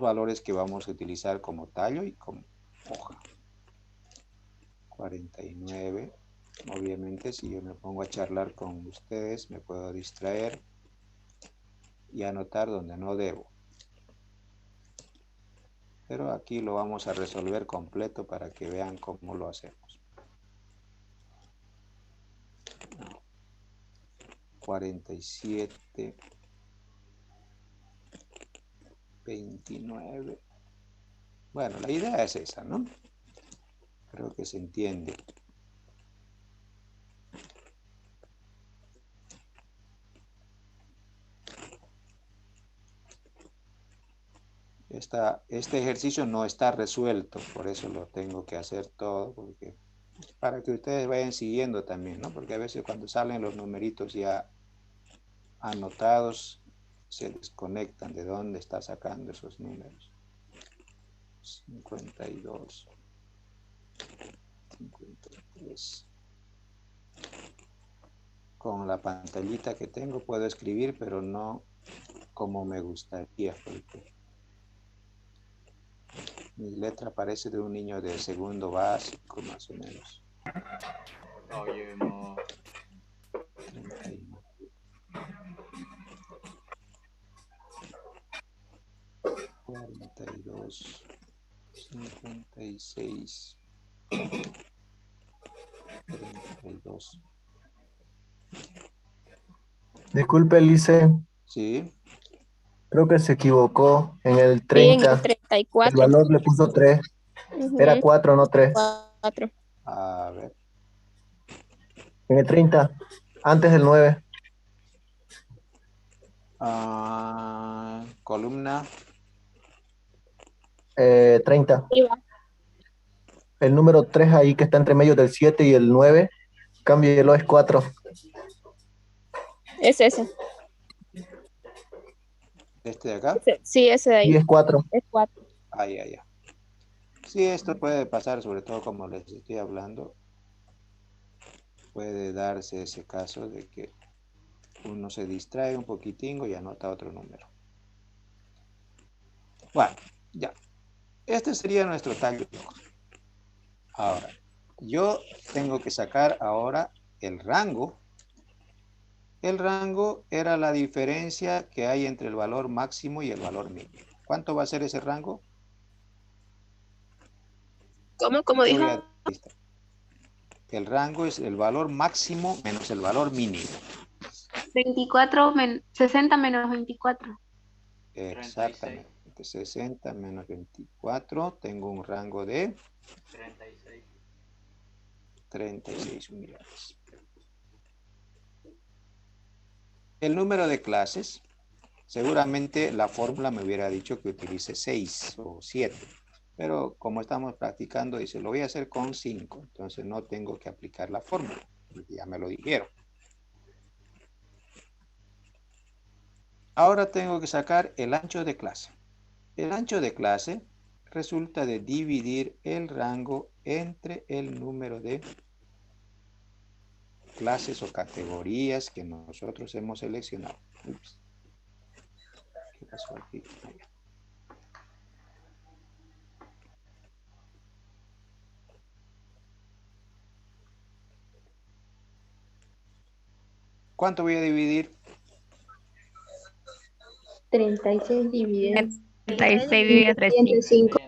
valores que vamos a utilizar como tallo y como hoja. 49. Obviamente, si yo me pongo a charlar con ustedes, me puedo distraer y anotar donde no debo. Pero aquí lo vamos a resolver completo para que vean cómo lo hacemos. 47. 29. Bueno, la idea es esa, ¿no? Creo que se entiende. Este ejercicio no está resuelto, por eso lo tengo que hacer todo, porque para que ustedes vayan siguiendo también, ¿no? Porque a veces cuando salen los numeritos ya anotados, se desconectan de dónde está sacando esos números. 52, 53. Con la pantallita que tengo puedo escribir, pero no como me gustaría, porque mi letra parece de un niño de segundo básico, más o menos. Oye, no. 42, 56, 32. Disculpe, Lice. Sí. Creo que se equivocó en el Sí, en 30. el 34. El valor le puso 3. Era Ujú. 4, no 3. 4. A ver. En el 30. Antes del 9. Columna. 30. El número 3 ahí que está entre medio del 7 y el 9. Cámbielo, es 4. Es ese. ¿Este de acá? Sí, ese de ahí. Y es 4. Es 4. Ay, ay, ay. Sí, esto puede pasar, sobre todo como les estoy hablando. Puede darse ese caso de que uno se distrae un poquitín y anota otro número. Bueno, ya. Este sería nuestro tallo. Ahora, yo tengo que sacar ahora el rango. El rango era la diferencia que hay entre el valor máximo y el valor mínimo. ¿Cuánto va a ser ese rango? ¿Cómo dijo? El rango es el valor máximo menos el valor mínimo. 24 60 menos 24. Exactamente. 60 menos 24. Tengo un rango de 36 unidades. El número de clases, seguramente la fórmula me hubiera dicho que utilice 6 o 7. Pero como estamos practicando, dice, lo voy a hacer con 5. Entonces no tengo que aplicar la fórmula. Ya me lo dijeron. Ahora tengo que sacar el ancho de clase. El ancho de clase resulta de dividir el rango entre el número de clases o categorías que nosotros hemos seleccionado. Ups. ¿Qué pasó aquí? ¿Cuánto voy a dividir? 36 dividido. 36 dividido entre 5.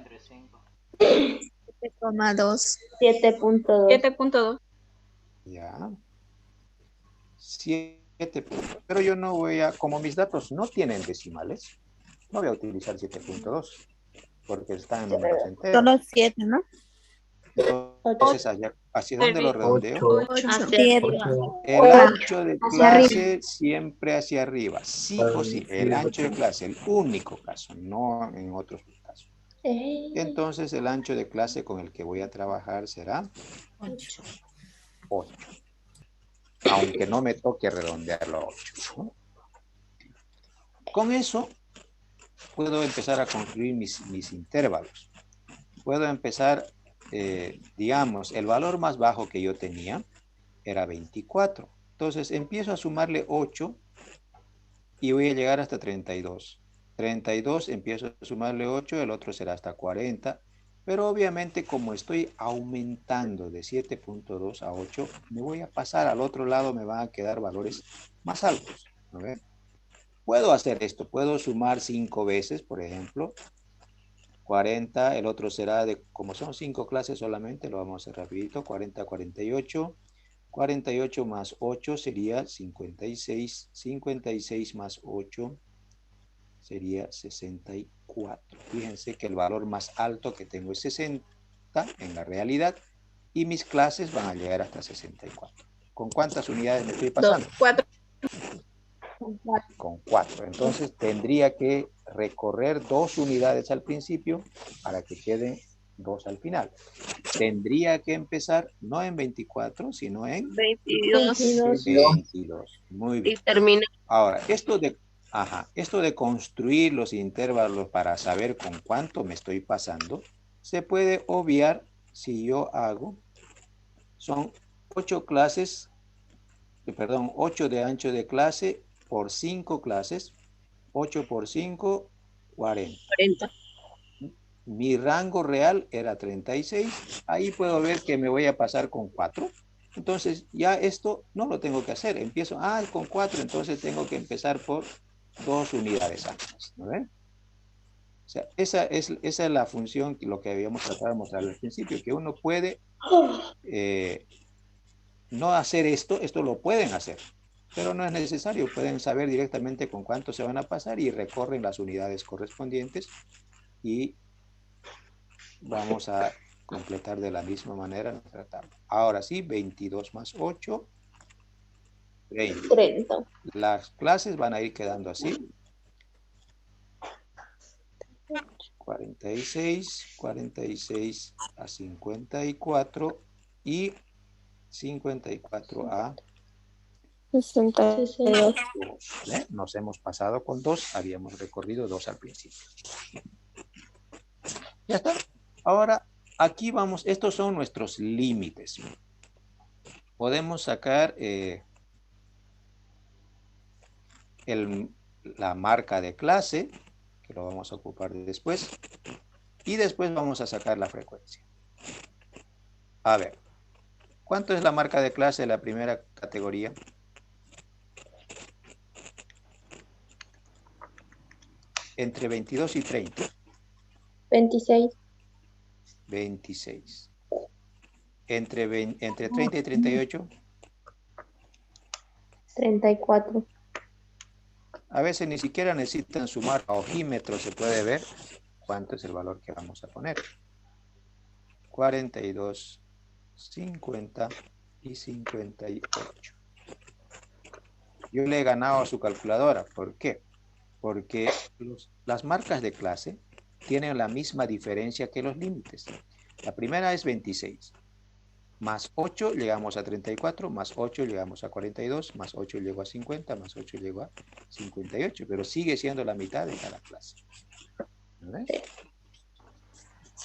7,2. 7.2. 7.2. Ya. 7. Pero yo no voy a, como mis datos no tienen decimales, no voy a utilizar 7.2 porque están en números enteros. Solo 7, ¿no? Entonces, ¿hacia dónde lo redondeo? 8. Hacia arriba. El ancho de clase siempre hacia arriba, sí o sí. El ancho de clase, el único caso, no en otros casos. Entonces, el ancho de clase con el que voy a trabajar será 8. Aunque no me toque redondearlo a 8, ¿no? Con eso, puedo empezar a construir mis intervalos. Puedo empezar, digamos, el valor más bajo que yo tenía era 24. Entonces, empiezo a sumarle 8 y voy a llegar hasta 32. 32, empiezo a sumarle 8, el otro será hasta 40. Pero obviamente, como estoy aumentando de 7.2 a 8, me voy a pasar al otro lado, me van a quedar valores más altos. ¿No ven? Puedo hacer esto, puedo sumar 5 veces, por ejemplo, 40, el otro será de, como son 5 clases solamente, lo vamos a hacer rapidito, 40, 48, 48 más 8 sería 56, 56 más 8 sería 64. Fíjense que el valor más alto que tengo es 60 en la realidad y mis clases van a llegar hasta 64. ¿Con cuántas unidades me estoy pasando? 4. Con 4. Entonces tendría que recorrer 2 unidades al principio para que queden 2 al final. Tendría que empezar no en 24, sino en 22. 22. Muy bien. Y termina. Ahora, esto de construir los intervalos para saber con cuánto me estoy pasando, se puede obviar si yo hago, son 8 clases, 8 de ancho de clase por 5 clases, 8 por 5, 40. Mi rango real era 36, ahí puedo ver que me voy a pasar con 4. Entonces ya esto no lo tengo que hacer, empiezo, con 4, entonces tengo que empezar por 2 unidades antes, ¿no ven? O sea, esa es la función, lo que habíamos tratado de mostrar al principio, que uno puede no hacer esto lo pueden hacer, pero no es necesario, pueden saber directamente con cuánto se van a pasar y recorren las unidades correspondientes y vamos a completar de la misma manera nuestra tabla. Ahora sí, 22 más 8, 30. 30. Las clases van a ir quedando así. 46 a 54 y 54 a 62. Nos hemos pasado con 2, habíamos recorrido 2 al principio. Ya está. Ahora, aquí vamos, estos son nuestros límites. Podemos sacar la marca de clase, que lo vamos a ocupar después, y después vamos a sacar la frecuencia. A ver, ¿cuánto es la marca de clase de la primera categoría? Entre 22 y 30. 26. 26. Entre 30 y 38. 34. A veces ni siquiera necesitan sumar a ojímetro, se puede ver cuánto es el valor que vamos a poner. 42, 50 y 58. Yo le he ganado a su calculadora. ¿Por qué? Porque las marcas de clase tienen la misma diferencia que los límites. La primera es 26. Más 8 llegamos a 34, más 8 llegamos a 42, más 8 llegó a 50, más 8 llegó a 58, pero sigue siendo la mitad de cada clase. ¿Ves?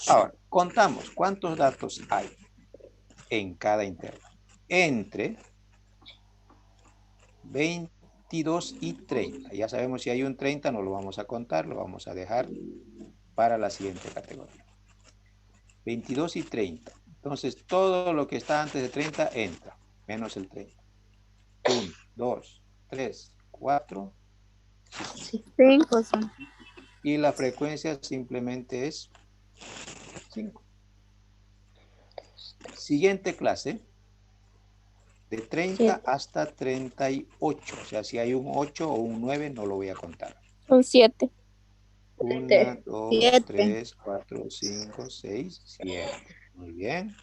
Ahora, contamos cuántos datos hay en cada intervalo. Entre 22 y 30. Ya sabemos si hay un 30, no lo vamos a contar, lo vamos a dejar para la siguiente categoría. 22 y 30. Entonces, todo lo que está antes de 30 entra, menos el 30. 1, 2, 3, 4, 5. y la frecuencia simplemente es 5. Siguiente clase, de 30 hasta 38. O sea, si hay un 8 o un 9, no lo voy a contar. Son 7. 1, 2, 3, 4, 5, 6, 7. Muy bien.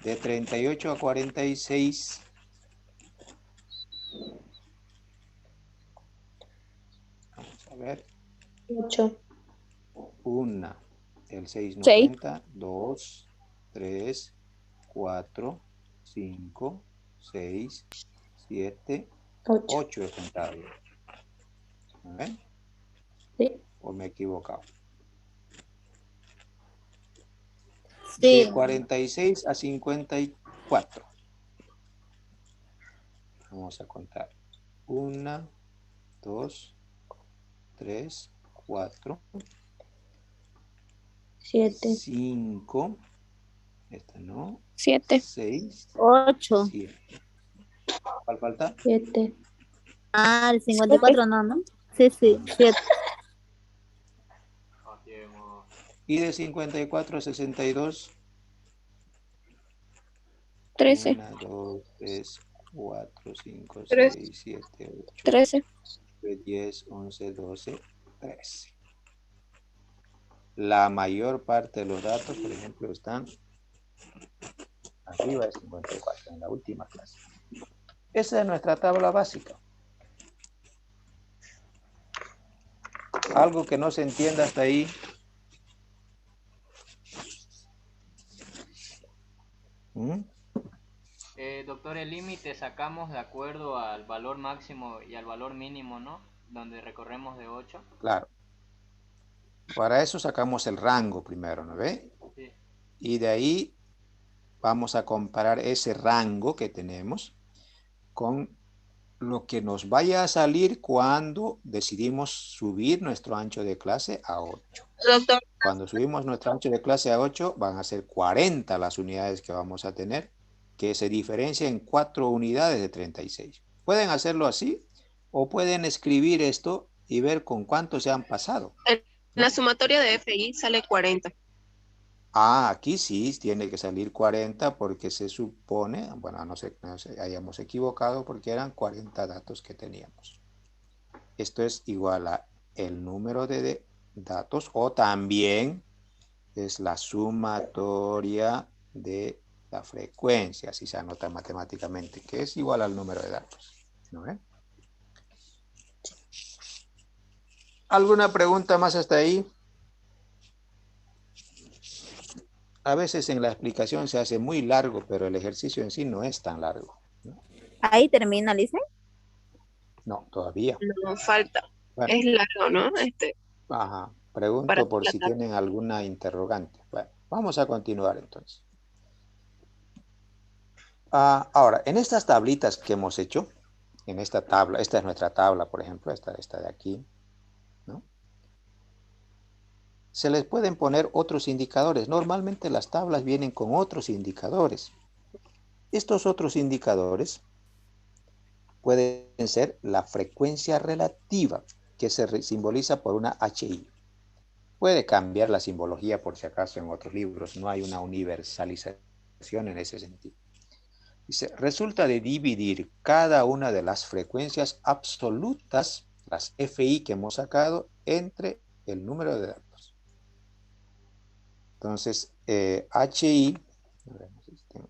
De 38 a 46. Vamos a ver. 8. 1. El 6 no 6. cuenta. 2, 3, 4, 5, 6, 7, 8 he contado. ¿Ven? Sí. ¿O me he equivocado? Sí. De 46 a 54. Vamos a contar. 1, 2, 3, 4, 7. 5. Esta no. 7. 6. 8. 7. ¿Cuál falta? 7. Ah, el 54 no, ¿no? Sí, 7. Y de 54 a 62. 13. 1, 2, 3, 4, 5, 3. 6, 7, 8, 13. 10, 11, 12, 13. La mayor parte de los datos, por ejemplo, están arriba de 54, en la última clase. Esa es nuestra tabla básica. Algo que no se entienda hasta ahí. Doctor, el límite sacamos de acuerdo al valor máximo y al valor mínimo, ¿no? Donde recorremos de 8. Claro. Para eso sacamos el rango primero, ¿no ve? Sí. Y de ahí vamos a comparar ese rango que tenemos con lo que nos vaya a salir cuando decidimos subir nuestro ancho de clase a 8. Doctor. Cuando subimos nuestro ancho de clase a 8, van a ser 40 las unidades que vamos a tener, que se diferencia en 4 unidades de 36. Pueden hacerlo así o pueden escribir esto y ver con cuánto se han pasado. La sumatoria de FI sale 40. Ah, aquí sí tiene que salir 40 porque se supone, bueno, no sé, hayamos equivocado porque eran 40 datos que teníamos. Esto es igual a el número de datos o también es la sumatoria de la frecuencia, así se anota matemáticamente, que es igual al número de datos. ¿No ve? ¿Alguna pregunta más hasta ahí? A veces en la explicación se hace muy largo, pero el ejercicio en sí no es tan largo. Ahí termina, Lice. No, todavía. No, falta. Bueno, Es largo, ¿no? ajá. Para Pregunto por si tratar. tienen alguna interrogante. Bueno, vamos a continuar entonces. Ahora, en estas tablitas que hemos hecho, en esta tabla, esta es nuestra tabla, por ejemplo, esta de aquí, ¿no? Se les pueden poner otros indicadores. Normalmente las tablas vienen con otros indicadores. Estos otros indicadores pueden ser la frecuencia relativa, que se simboliza por una HI. Puede cambiar la simbología por si acaso en otros libros. No hay una universalización en ese sentido. Dice, resulta de dividir cada una de las frecuencias absolutas, las FI que hemos sacado, entre el número de datos. Entonces, HI,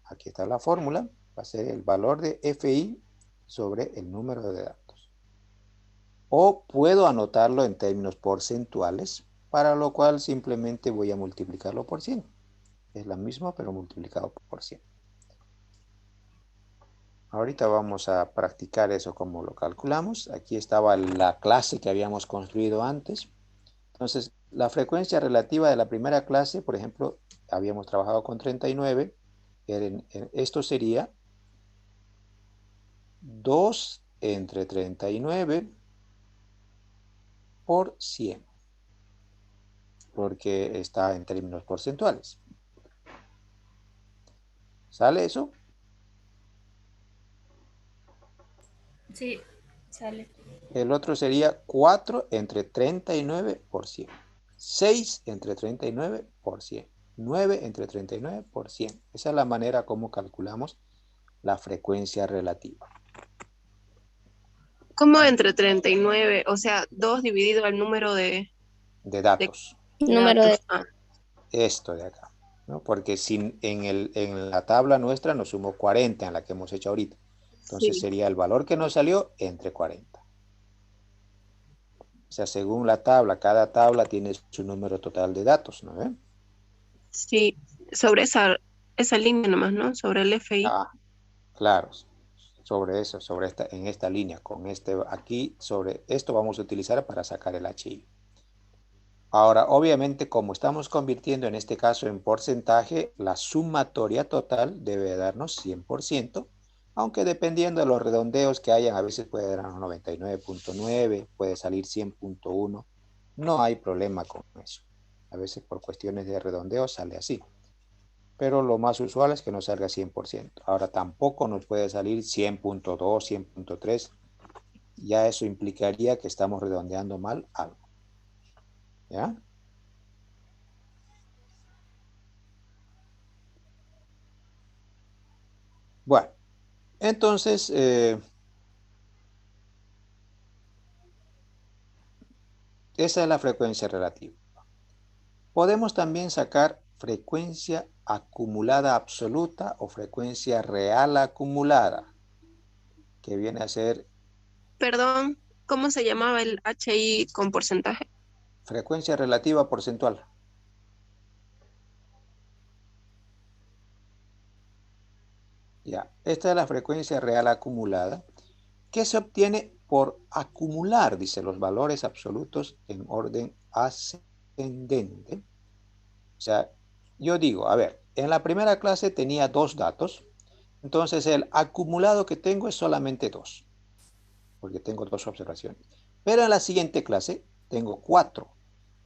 aquí está la fórmula, va a ser el valor de FI sobre el número de datos. O puedo anotarlo en términos porcentuales, para lo cual simplemente voy a multiplicarlo por 100. Es la misma, pero multiplicado por 100. Ahorita vamos a practicar eso como lo calculamos. Aquí estaba la clase que habíamos construido antes. Entonces, la frecuencia relativa de la primera clase, por ejemplo, habíamos trabajado con 39. Esto sería 2 entre 39 por 100. Porque está en términos porcentuales. ¿Sale eso? Sí, sale. El otro sería 4 entre 39 por 100. 6 entre 39 por 100. 9 entre 39 por 100. Esa es la manera como calculamos la frecuencia relativa. ¿Cómo entre 39? O sea, 2 dividido al número de datos. Número de... Esto de acá, ¿no? Porque en la tabla nuestra nos sumó 40 en la que hemos hecho ahorita. Entonces sería el valor que nos salió entre 40. O sea, según la tabla, cada tabla tiene su número total de datos, ¿no ven? Sí, sobre esa línea nomás, ¿no? Sobre el FI. Claro, sobre eso, en esta línea, con aquí, sobre esto vamos a utilizar para sacar el HI. Ahora, obviamente, como estamos convirtiendo en este caso en porcentaje, la sumatoria total debe darnos 100%, aunque dependiendo de los redondeos que hayan, a veces puede darnos 99.9, puede salir 100.1. No hay problema con eso. A veces por cuestiones de redondeo sale así. Pero lo más usual es que nos salga 100%. Ahora tampoco nos puede salir 100.2, 100.3. Ya eso implicaría que estamos redondeando mal algo. ¿Ya? Bueno, entonces, esa es la frecuencia relativa. Podemos también sacar frecuencia acumulada absoluta o frecuencia real acumulada, que viene a ser... Perdón, ¿cómo se llamaba el HI con porcentaje? Frecuencia relativa porcentual. Ya, esta es la frecuencia real acumulada, que se obtiene por acumular, dice, los valores absolutos en orden ascendente. O sea, yo digo, a ver, en la primera clase tenía 2 datos, entonces el acumulado que tengo es solamente 2, porque tengo 2 observaciones. Pero en la siguiente clase tengo 4,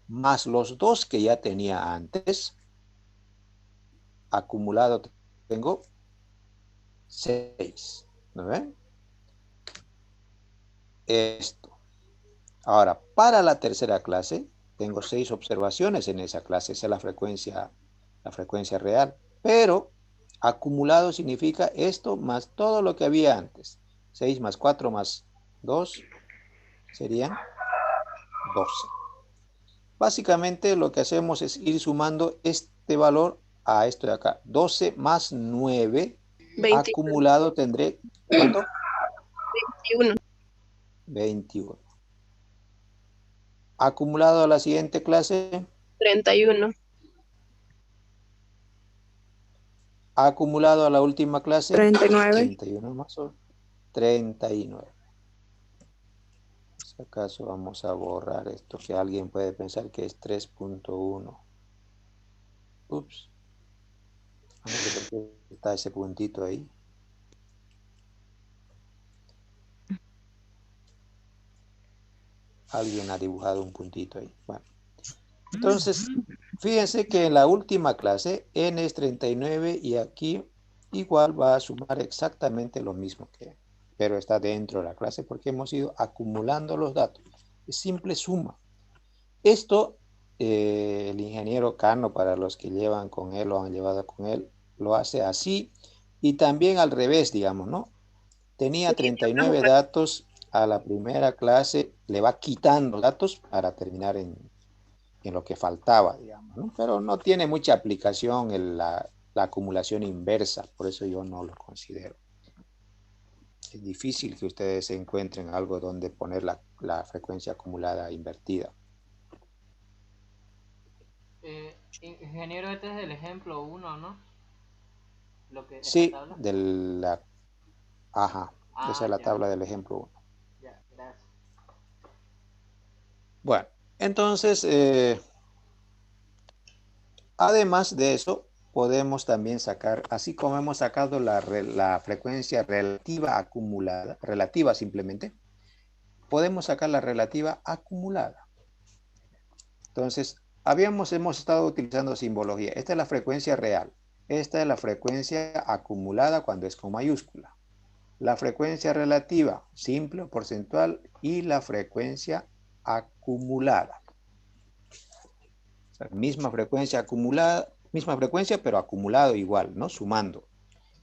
más los 2 que ya tenía antes. Acumulado tengo 6, ¿no ven? Esto. Ahora, para la tercera clase, Tengo 6 observaciones en esa clase. Esa es la frecuencia real. Pero acumulado significa esto más todo lo que había antes. 6 más 4 más 2 serían 12. Básicamente lo que hacemos es ir sumando este valor a esto de acá. 12 más 9 21. acumulado tendré, ¿cuánto? 21. 21. Acumulado a la siguiente clase. 31. Acumulado a la última clase. 39. 31 más 39. Si acaso vamos a borrar esto que alguien puede pensar que es 3.1. Ups. No sé por qué está ese puntito ahí. Alguien ha dibujado un puntito ahí. Bueno. Entonces, fíjense que en la última clase n es 39 y aquí igual va a sumar exactamente lo mismo pero está dentro de la clase porque hemos ido acumulando los datos. Es simple suma. Esto, el ingeniero Cano, para los que llevan con él o han llevado con él, lo hace así y también al revés, digamos, ¿no? Tenía 39 datos a la primera clase, le va quitando datos para terminar en lo que faltaba, digamos, ¿no? Pero no tiene mucha aplicación en la acumulación inversa, por eso yo no lo considero. Es difícil que ustedes encuentren algo donde poner la frecuencia acumulada invertida. Ingeniero, este es el ejemplo 1, ¿no? Sí, tabla. Ajá, esa es la ya. tabla del ejemplo 1. Ya, gracias. Bueno, entonces, además de eso, podemos también sacar, así como hemos sacado la frecuencia relativa acumulada, relativa simplemente, podemos sacar la relativa acumulada. Entonces, hemos estado utilizando simbología. Esta es la frecuencia real. Esta es la frecuencia acumulada cuando es con mayúscula. La frecuencia relativa, simple o porcentual, y la frecuencia acumulada. O sea, misma frecuencia acumulada, misma frecuencia, pero acumulado igual, ¿no? Sumando.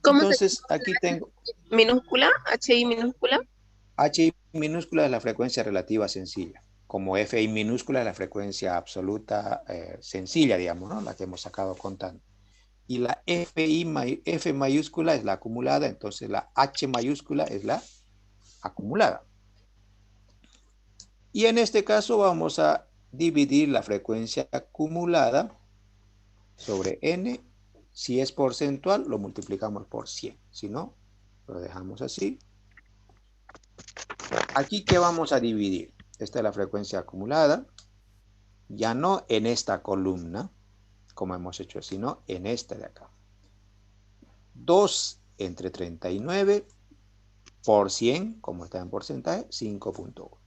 Entonces, aquí tengo... ¿Minúscula? ¿HI minúscula? HI minúscula es la frecuencia relativa sencilla. Como FI minúscula es la frecuencia absoluta sencilla, digamos, ¿no? La que hemos sacado contando. Y la F mayúscula es la acumulada, entonces la H mayúscula es la acumulada. Y en este caso vamos a dividir la frecuencia acumulada sobre n. Si es porcentual, lo multiplicamos por 100. Si no, lo dejamos así. Aquí, ¿qué vamos a dividir? Esta es la frecuencia acumulada. Ya no en esta columna, como hemos hecho, sino en esta de acá. 2 entre 39 por 100, como está en porcentaje, 5.1.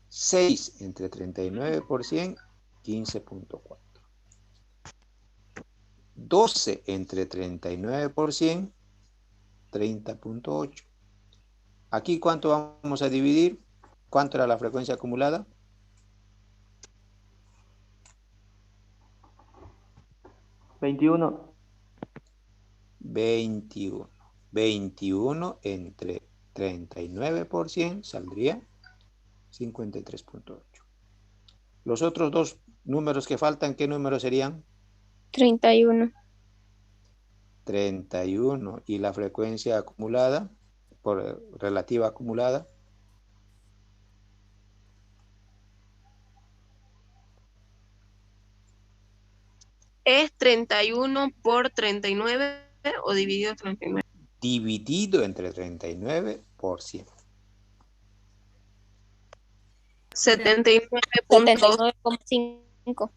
6 entre 39 por 100, 15.4. 12 entre 39 por 100, 30.8. Aquí, ¿cuánto vamos a dividir? ¿Cuánto era la frecuencia acumulada? 21. 21. 21 entre 39 por 100 saldría 53.8. Los otros dos números que faltan, ¿qué números serían? 31. 31. ¿Y la frecuencia acumulada, por relativa acumulada? ¿Es 31 por 39 o dividido 39? Dividido entre 39 por 100. 79.5.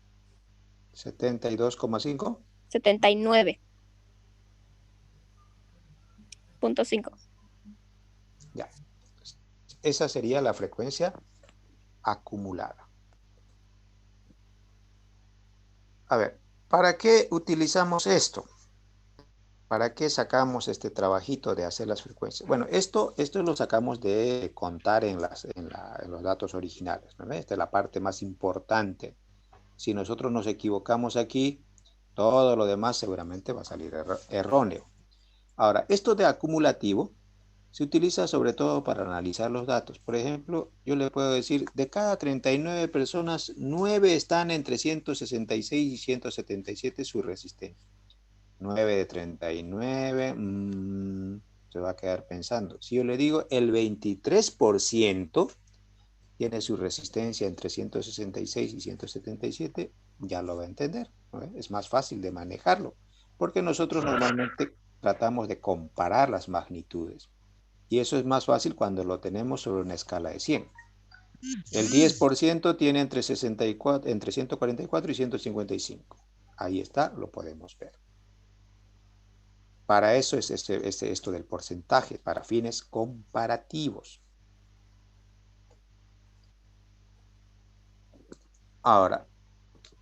72,5. 79.5. Ya. Esa sería la frecuencia acumulada. A ver, ¿para qué utilizamos esto? ¿Para qué sacamos este trabajito de hacer las frecuencias? Bueno, esto lo sacamos de contar en los datos originales, ¿no? Esta es la parte más importante. Si nosotros nos equivocamos aquí, todo lo demás seguramente va a salir erróneo. Ahora, esto de acumulativo se utiliza sobre todo para analizar los datos. Por ejemplo, yo le puedo decir, de cada 39 personas, 9 están entre 166 y 177 su resistencia. 9 de 39, se va a quedar pensando. Si yo le digo el 23% tiene su resistencia entre 166 y 177, ya lo va a entender, ¿no? Es más fácil de manejarlo, porque nosotros normalmente tratamos de comparar las magnitudes. Y eso es más fácil cuando lo tenemos sobre una escala de 100. El 10% tiene entre 144 y 155. Ahí está, lo podemos ver. Para eso es esto del porcentaje, para fines comparativos. Ahora,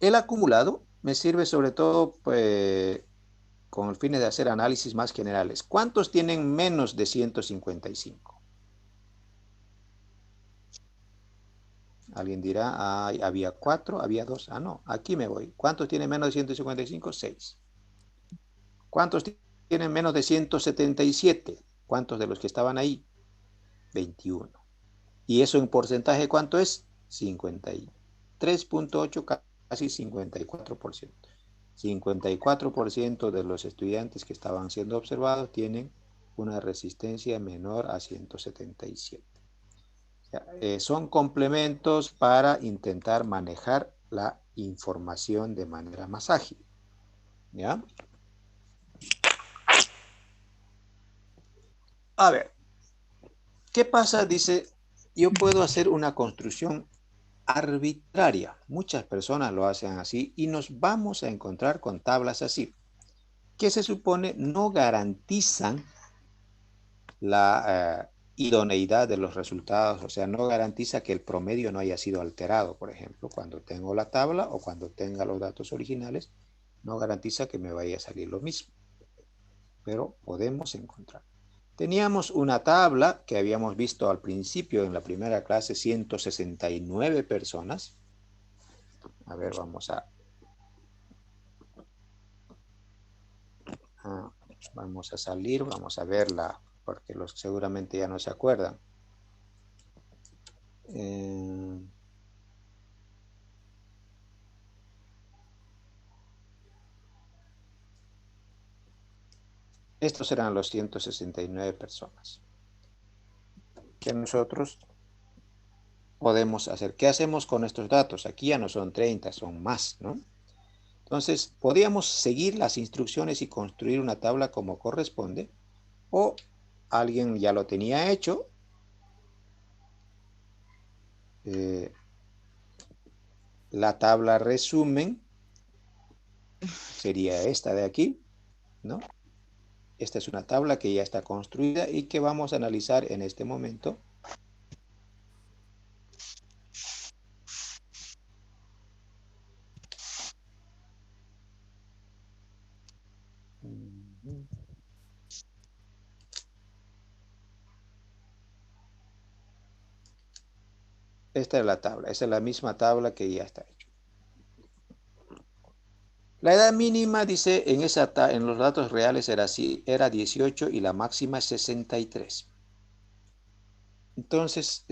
el acumulado me sirve sobre todo pues, con el fin de hacer análisis más generales. ¿Cuántos tienen menos de 155? Alguien dirá, había 4, había 2. Ah, no, aquí me voy. ¿Cuántos tienen menos de 155? 6. ¿Cuántos tienen menos de 177? ¿Cuántos de los que estaban ahí? 21. ¿Y eso en porcentaje cuánto es? 53.8, casi 54%. 54% de los estudiantes que estaban siendo observados tienen una resistencia menor a 177. O sea, son complementos para intentar manejar la información de manera más ágil. ¿Ya? A ver, ¿qué pasa? Dice, yo puedo hacer una construcción arbitraria. Muchas personas lo hacen así y nos vamos a encontrar con tablas así, que se supone no garantizan la idoneidad de los resultados, o sea, no garantiza que el promedio no haya sido alterado, por ejemplo, cuando tengo la tabla o cuando tenga los datos originales, no garantiza que me vaya a salir lo mismo, pero podemos encontrar. Teníamos una tabla que habíamos visto al principio en la primera clase, 169 personas. A ver, vamos a salir, vamos a verla, porque seguramente ya no se acuerdan. Estos eran los 169 personas que nosotros podemos hacer. ¿Qué hacemos con estos datos? Aquí ya no son 30, son más, ¿no? Entonces, podríamos seguir las instrucciones y construir una tabla como corresponde, o alguien ya lo tenía hecho. La tabla resumen sería esta de aquí, ¿no? Esta es una tabla que ya está construida y que vamos a analizar en este momento. Esta es la tabla, esa es la misma tabla que ya está hecha. La edad mínima, dice, en los datos reales era 18 y la máxima es 63. Entonces,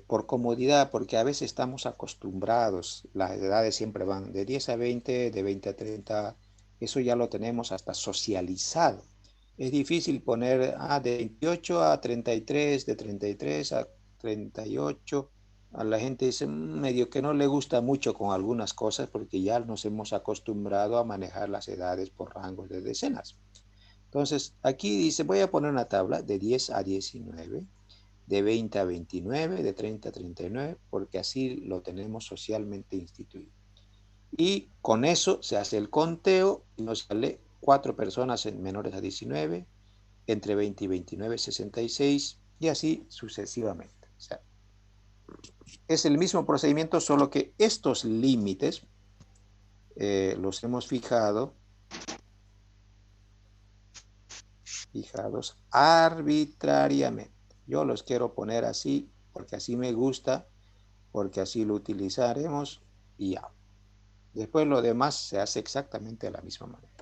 por comodidad, porque a veces estamos acostumbrados, las edades siempre van de 10 a 20, de 20 a 30, eso ya lo tenemos hasta socializado. Es difícil poner de 28 a 33, de 33 a 38. A la gente dice medio que no le gusta mucho con algunas cosas porque ya nos hemos acostumbrado a manejar las edades por rangos de decenas. Entonces, aquí dice, voy a poner una tabla de 10 a 19, de 20 a 29, de 30 a 39, porque así lo tenemos socialmente instituido. Y con eso se hace el conteo y nos sale 4 personas menores a 19, entre 20 y 29, 66, y así sucesivamente. O sea, es el mismo procedimiento, solo que estos límites los hemos fijado fijados arbitrariamente. Yo los quiero poner así porque así me gusta, porque así lo utilizaremos y ya. Después lo demás se hace exactamente de la misma manera.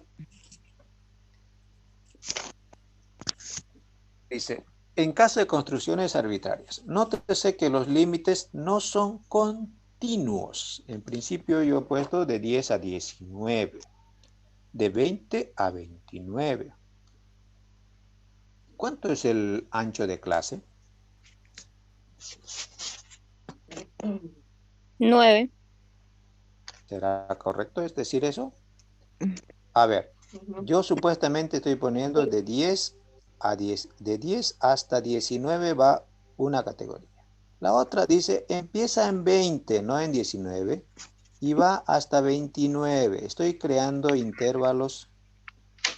Dice, en caso de construcciones arbitrarias, nótese que los límites no son continuos. En principio yo he puesto de 10 a 19, de 20 a 29. ¿Cuánto es el ancho de clase? 9. ¿Será correcto es decir eso? A ver, yo supuestamente estoy poniendo de 10 a 10. De 10 hasta 19 va una categoría. La otra dice, empieza en 20, no en 19, y va hasta 29. Estoy creando intervalos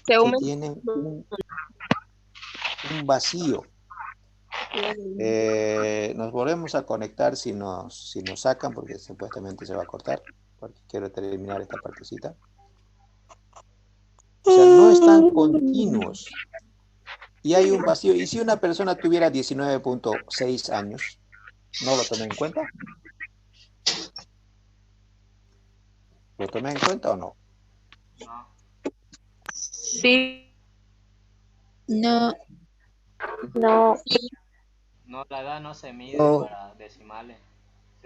que tienen un vacío. Nos volvemos a conectar si nos sacan, porque supuestamente se va a cortar, porque quiero terminar esta partecita. O sea, no están continuos. Y hay un vacío. ¿Y si una persona tuviera 19.6 años, no lo tomé en cuenta? ¿Lo tomé en cuenta o no? Sí. No. No. No, la edad no se mide No. para decimales.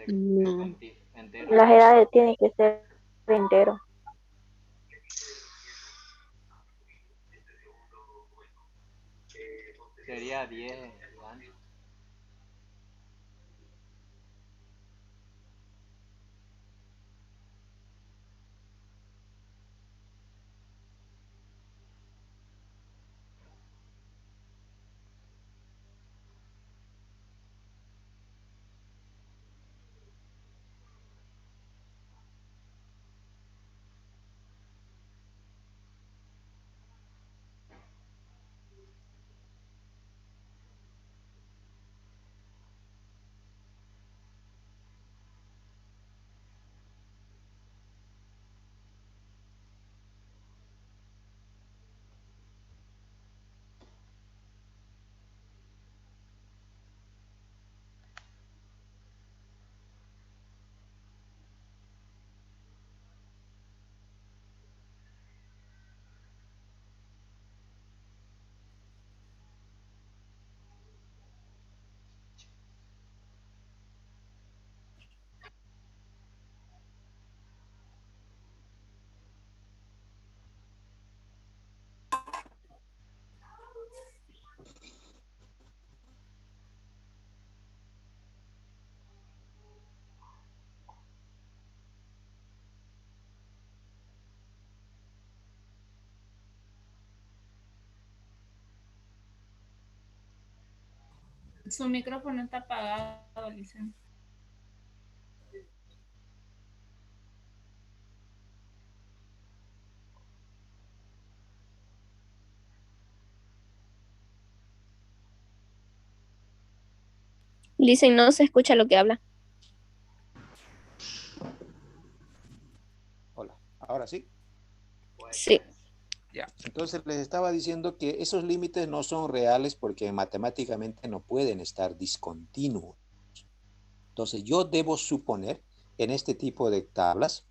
No. Enteros. Las edades tienen que ser entero. Sería 10. Su micrófono está apagado, Lisa. Dicen, no se escucha lo que habla. Hola, ahora sí. Sí. Ya. Entonces les estaba diciendo que esos límites no son reales porque matemáticamente no pueden estar discontinuos. Entonces yo debo suponer en este tipo de tablas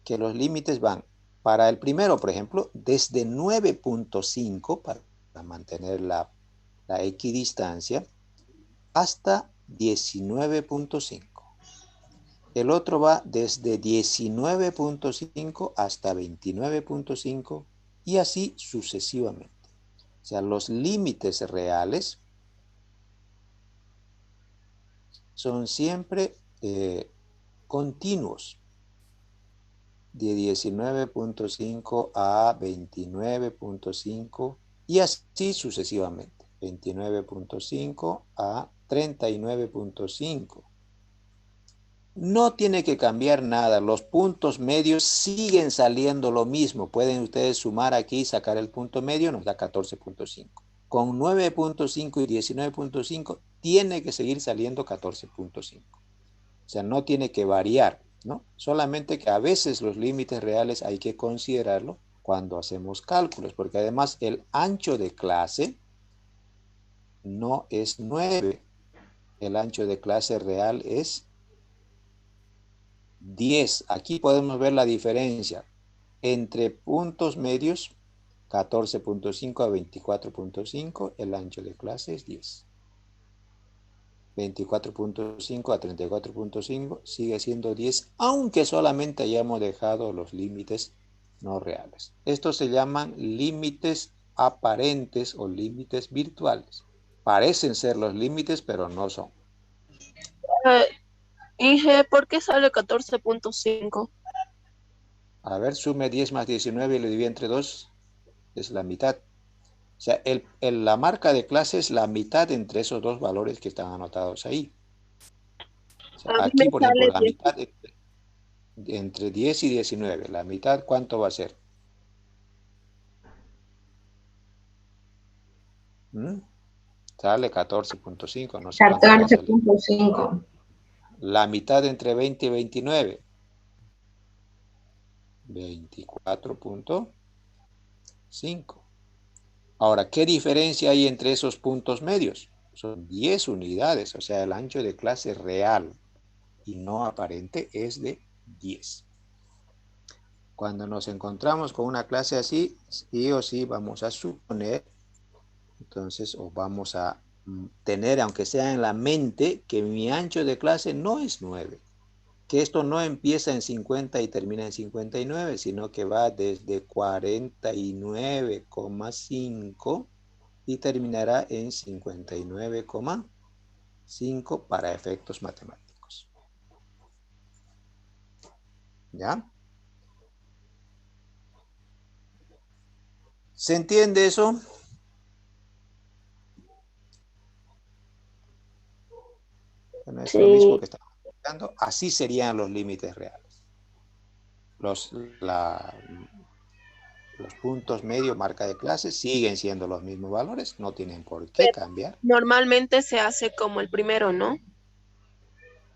que los límites van para el primero, por ejemplo, desde 9.5 para mantener la equidistancia hasta 19.5. El otro va desde 19.5 hasta 29.5 y así sucesivamente. O sea, los límites reales son siempre continuos. De 19.5 a 29.5 y así sucesivamente. 29.5 a 39.5. No tiene que cambiar nada. Los puntos medios siguen saliendo lo mismo. Pueden ustedes sumar aquí y sacar el punto medio, nos da 14.5. Con 9.5 y 19.5 tiene que seguir saliendo 14.5. O sea, no tiene que variar, ¿no? Solamente que a veces los límites reales hay que considerarlo cuando hacemos cálculos, porque además el ancho de clase no es 9. El ancho de clase real es 10. Aquí podemos ver la diferencia entre puntos medios, 14.5 a 24.5, el ancho de clase es 10. 24.5 a 34.5 sigue siendo 10, aunque solamente hayamos dejado los límites no reales. Estos se llaman límites aparentes o límites virtuales. Parecen ser los límites, pero no son. Inge, ¿por qué sale 14.5? A ver, sume 10 más 19 y lo divide entre 2, es la mitad. O sea, la marca de clase es la mitad entre esos dos valores que están anotados ahí. O sea, A mí aquí, me por ejemplo, sale la 10. mitad entre 10 y 19. La mitad, ¿cuánto va a ser? Sale 14.5, no sé cuánto va a salir. 14.5. La mitad entre 20 y 29. 24.5. Ahora, ¿qué diferencia hay entre esos puntos medios? Son 10 unidades, o sea, el ancho de clase real y no aparente es de 10. Cuando nos encontramos con una clase así, sí o sí vamos a suponer, entonces, o vamos a tener, aunque sea en la mente, que mi ancho de clase no es 9. Que esto no empieza en 50 y termina en 59, sino que va desde 49,5 y terminará en 59,5 para efectos matemáticos. ¿Ya? ¿Se entiende eso? Bueno, es lo mismo que estamos explicando. Así serían los límites reales. Los puntos medio, marca de clase, siguen siendo los mismos valores, no tienen por qué cambiar. Normalmente se hace como el primero, ¿no?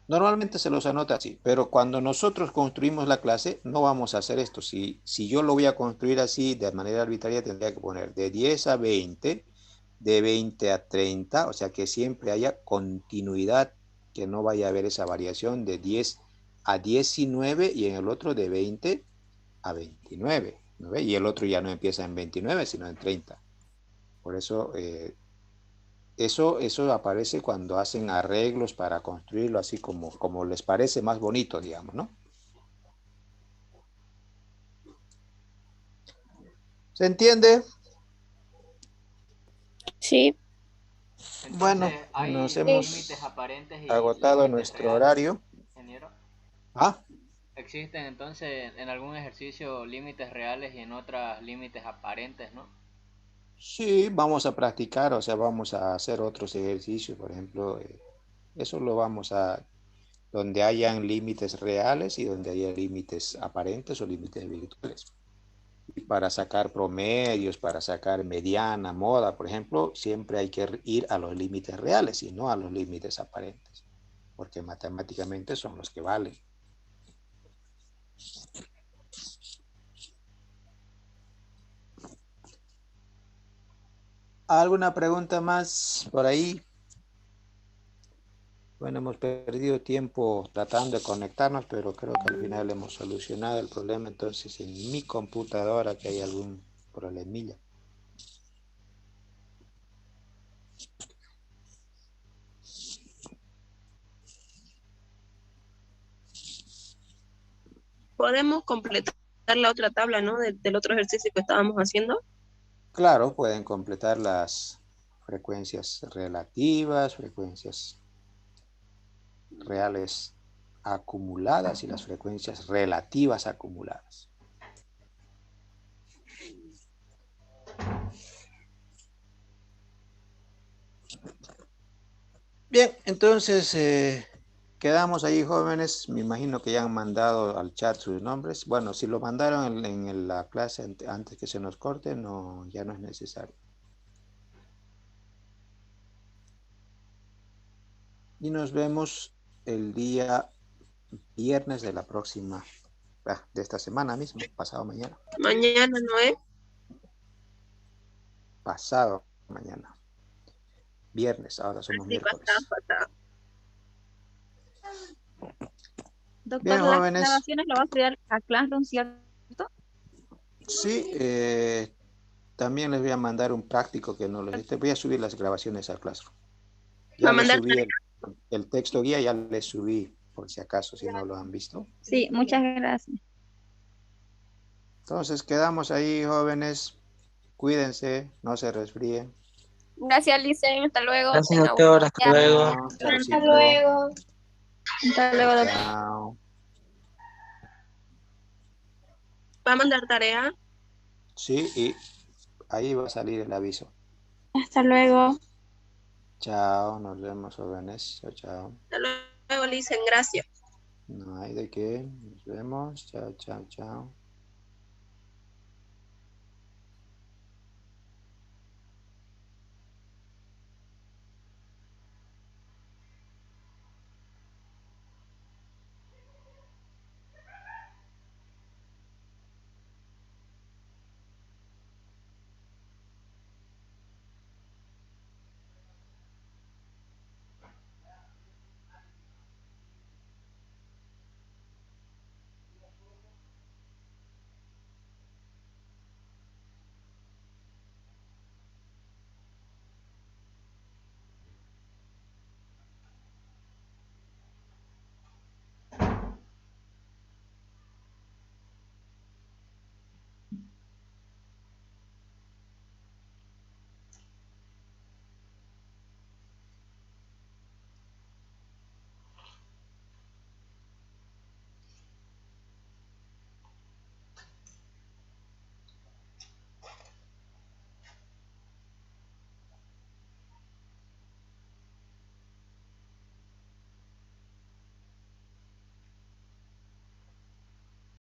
Normalmente se los anota así, pero cuando nosotros construimos la clase, no vamos a hacer esto. Si yo lo voy a construir así de manera arbitraria, tendría que poner de 10 a 20, de 20 a 30, o sea que siempre haya continuidad, que no vaya a haber esa variación de 10 a 19 y en el otro de 20 a 29, ¿no ve? Y el otro ya no empieza en 29, sino en 30. Por eso, eso aparece cuando hacen arreglos para construirlo así como les parece más bonito, digamos, ¿no? ¿Se entiende? Sí. Entonces, Bueno, hay nos límites hemos aparentes y agotado límites nuestro reales, horario. ingeniero. ¿Ah? Existen entonces en algún ejercicio límites reales y en otras límites aparentes, ¿no? Sí, vamos a practicar, o sea, vamos a hacer otros ejercicios, por ejemplo, eso lo vamos a, donde hayan límites reales y donde haya límites aparentes o límites virtuales. Y para sacar promedios, para sacar mediana, moda, por ejemplo, siempre hay que ir a los límites reales y no a los límites aparentes, porque matemáticamente son los que valen. ¿Alguna pregunta más por ahí? Bueno, hemos perdido tiempo tratando de conectarnos, pero creo que al final hemos solucionado el problema. Entonces, en mi computadora que hay algún problemilla. Podemos completar la otra tabla, ¿no? Del otro ejercicio que estábamos haciendo. Claro, pueden completar las frecuencias relativas, frecuencias reales acumuladas y las frecuencias relativas acumuladas. Bien, entonces quedamos ahí, jóvenes. Me imagino que ya han mandado al chat sus nombres. Bueno, si lo mandaron en la clase antes que se nos corte, no, ya no es necesario. Y nos vemos el día viernes de la próxima, de esta semana mismo, pasado mañana. Mañana, ¿no es? Pasado mañana. Viernes, ahora somos Sí, miércoles. pasado. Doctor, Bien, las jóvenes. grabaciones lo va a subir a Classroom, ¿cierto? Sí, también les voy a mandar un práctico que no les voy a subir las grabaciones al Classroom. Ya les subí el texto guía, ya les subí, por si acaso, si no lo han visto. Sí, muchas gracias. Entonces quedamos ahí, jóvenes. Cuídense, no se resfríen. Gracias, Licen. Hasta luego. Gracias, Tenga doctor. buen Hasta día. luego. Hasta Hasta luego. Hasta luego, doctor. Chao. ¿Va a mandar tarea? Sí, y ahí va a salir el aviso. Hasta luego. Chao, nos vemos, jóvenes. Chao, chao. Hasta luego, Licen. Gracias. No hay de qué. Nos vemos. Chao, chao, chao.